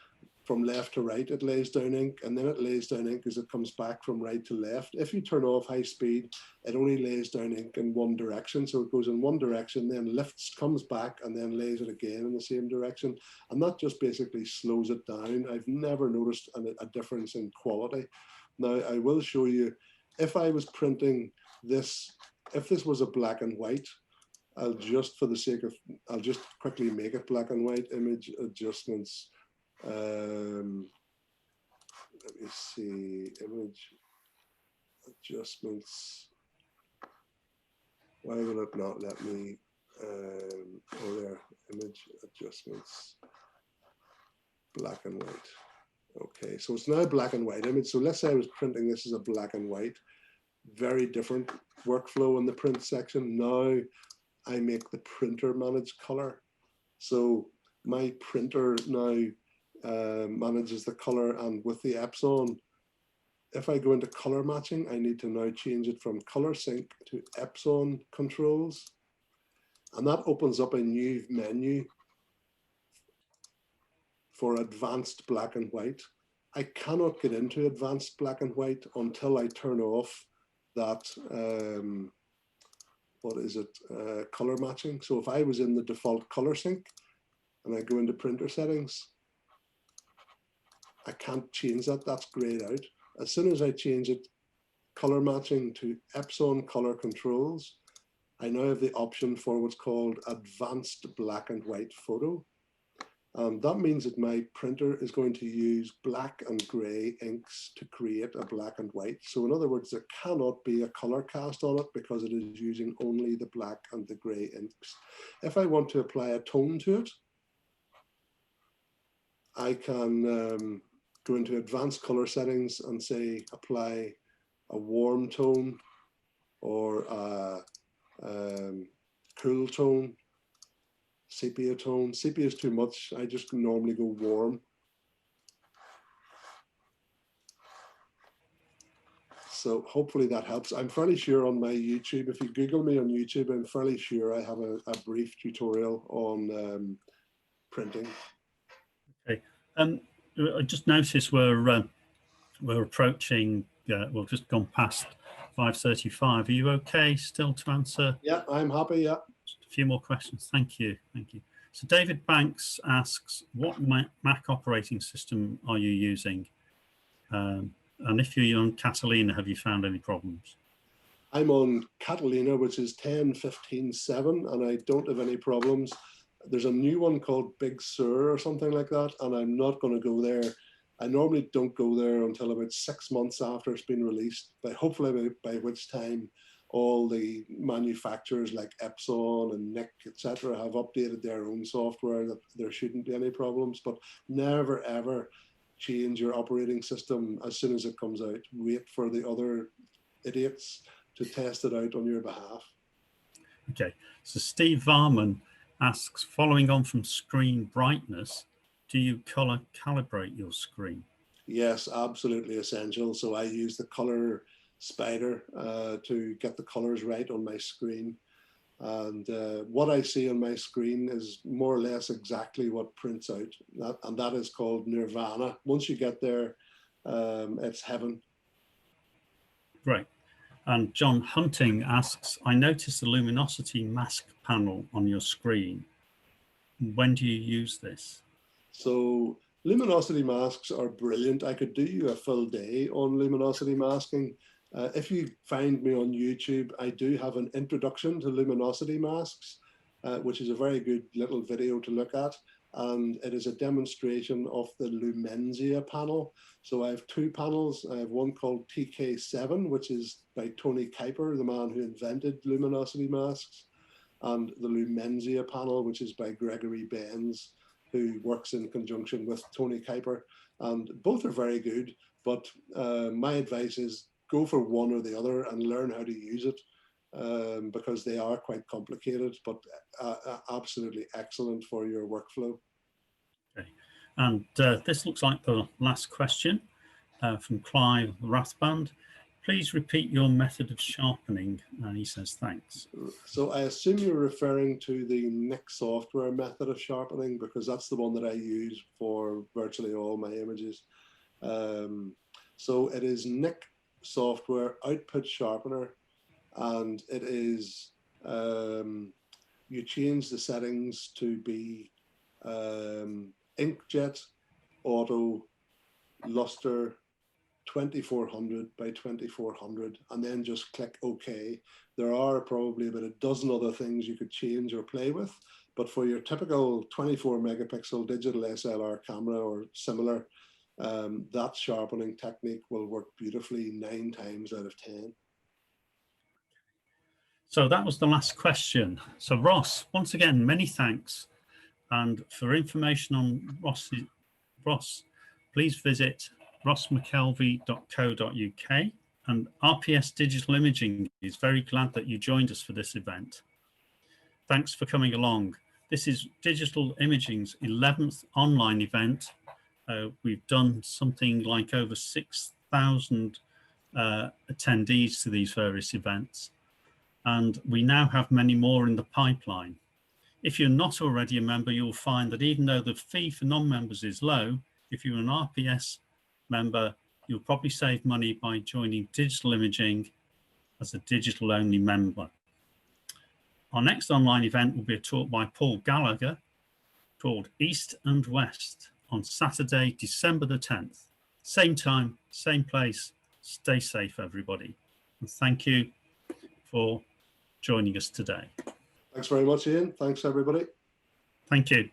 from left to right, it lays down ink, and then it lays down ink as it comes back from right to left. If you turn off high speed, it only lays down ink in one direction. So it goes in one direction, then lifts, comes back, and then lays it again in the same direction. And that just basically slows it down. I've never noticed a difference in quality. Now, I will show you, if I was printing this, if this was a black and white, I'll just, for the sake of, I'll just quickly make it black and white. Image adjustments. Let me see, image adjustments. Why will it not let me, oh there, image adjustments, black and white. Okay, so it's now a black and white image. So let's say I was printing this as a black and white, very different workflow in the print section. Now I make the printer manage color. So my printer now manages the color, and with the Epson, if I go into color matching, I need to now change it from color sync to Epson controls, and that opens up a new menu for advanced black and white. I cannot get into advanced black and white until I turn off that what is it, color matching. So if I was in the default color sync and I go into printer settings, I can't change that, that's grayed out. As soon as I change it, color matching to Epson color controls, I now have the option for what's called advanced black and white photo. That means that my printer is going to use black and gray inks to create a black and white. So in other words, there cannot be a color cast on it because it is using only the black and the gray inks. If I want to apply a tone to it, I can go into advanced color settings and say apply a warm tone or a cool tone, sepia tone. Sepia is too much, I just normally go warm. So hopefully that helps. I'm fairly sure on my YouTube, if you Google me on YouTube, I'm fairly sure I have a brief tutorial on printing. Okay. I just noticed we're approaching, we've just gone past 5:35. Are you okay still to answer? Yeah, I'm happy, yeah. Just a few more questions. Thank you. Thank you. So David Banks asks, what Mac operating system are you using? And if you're on Catalina, have you found any problems? I'm on Catalina, which is 10.15.7, and I don't have any problems. There's a new one called Big Sur or something like that, and I'm not going to go there. I normally don't go there until about 6 months after it's been released, but hopefully by which time all the manufacturers like Epson and Nick, etc., have updated their own software, that there shouldn't be any problems. But never ever change your operating system as soon as it comes out. Wait for the other idiots to test it out on your behalf. Okay, so Steve Varman asks, following on from screen brightness, do you color calibrate your screen? Yes, absolutely essential. So I use the color spider to get the colors right on my screen. And what I see on my screen is more or less exactly what prints out. And that is called nirvana. Once you get there, it's heaven. Great. And John Hunting asks, I noticed the Luminosity Mask panel on your screen. When do you use this? So luminosity masks are brilliant. I could do you a full day on luminosity masking. If you find me on YouTube, I do have an introduction to luminosity masks, which is a very good little video to look at. And it is a demonstration of the Lumenzia panel. So I have two panels. I have one called TK7, which is by Tony Kuiper, the man who invented luminosity masks, and the Lumenzia panel, which is by Gregory Benz, who works in conjunction with Tony Kuiper. And both are very good, but my advice is go for one or the other and learn how to use it, because they are quite complicated, but absolutely excellent for your workflow. Okay. And this looks like the last question from Clive Rathband. please repeat your method of sharpening? And he says, thanks. So I assume you're referring to the Nik software method of sharpening, because that's the one that I use for virtually all my images. So it is Nik software output sharpener, and it is, you change the settings to be inkjet, auto, luster, 2400 by 2400, and then just click OK. There are probably about a dozen other things you could change or play with, but for your typical 24 megapixel digital SLR camera or similar, that sharpening technique will work beautifully 9 times out of 10. So that was the last question. So Ross, once again, many thanks. And for information on Ross, please visit rossmckelvey.co.uk. And RPS Digital Imaging is very glad that you joined us for this event. Thanks for coming along. This is Digital Imaging's 11th online event. We've done something like over 6,000 attendees to these various events. And we now have many more in the pipeline. If you're not already a member, you'll find that even though the fee for non-members is low, if you're an RPS member, you'll probably save money by joining Digital Imaging as a digital-only member. Our next online event will be a talk by Paul Gallagher called East and West on Saturday, December the 10th. Same time, same place. Stay safe, everybody. And thank you for joining us today. Thanks very much, Ian. Thanks, everybody. Thank you.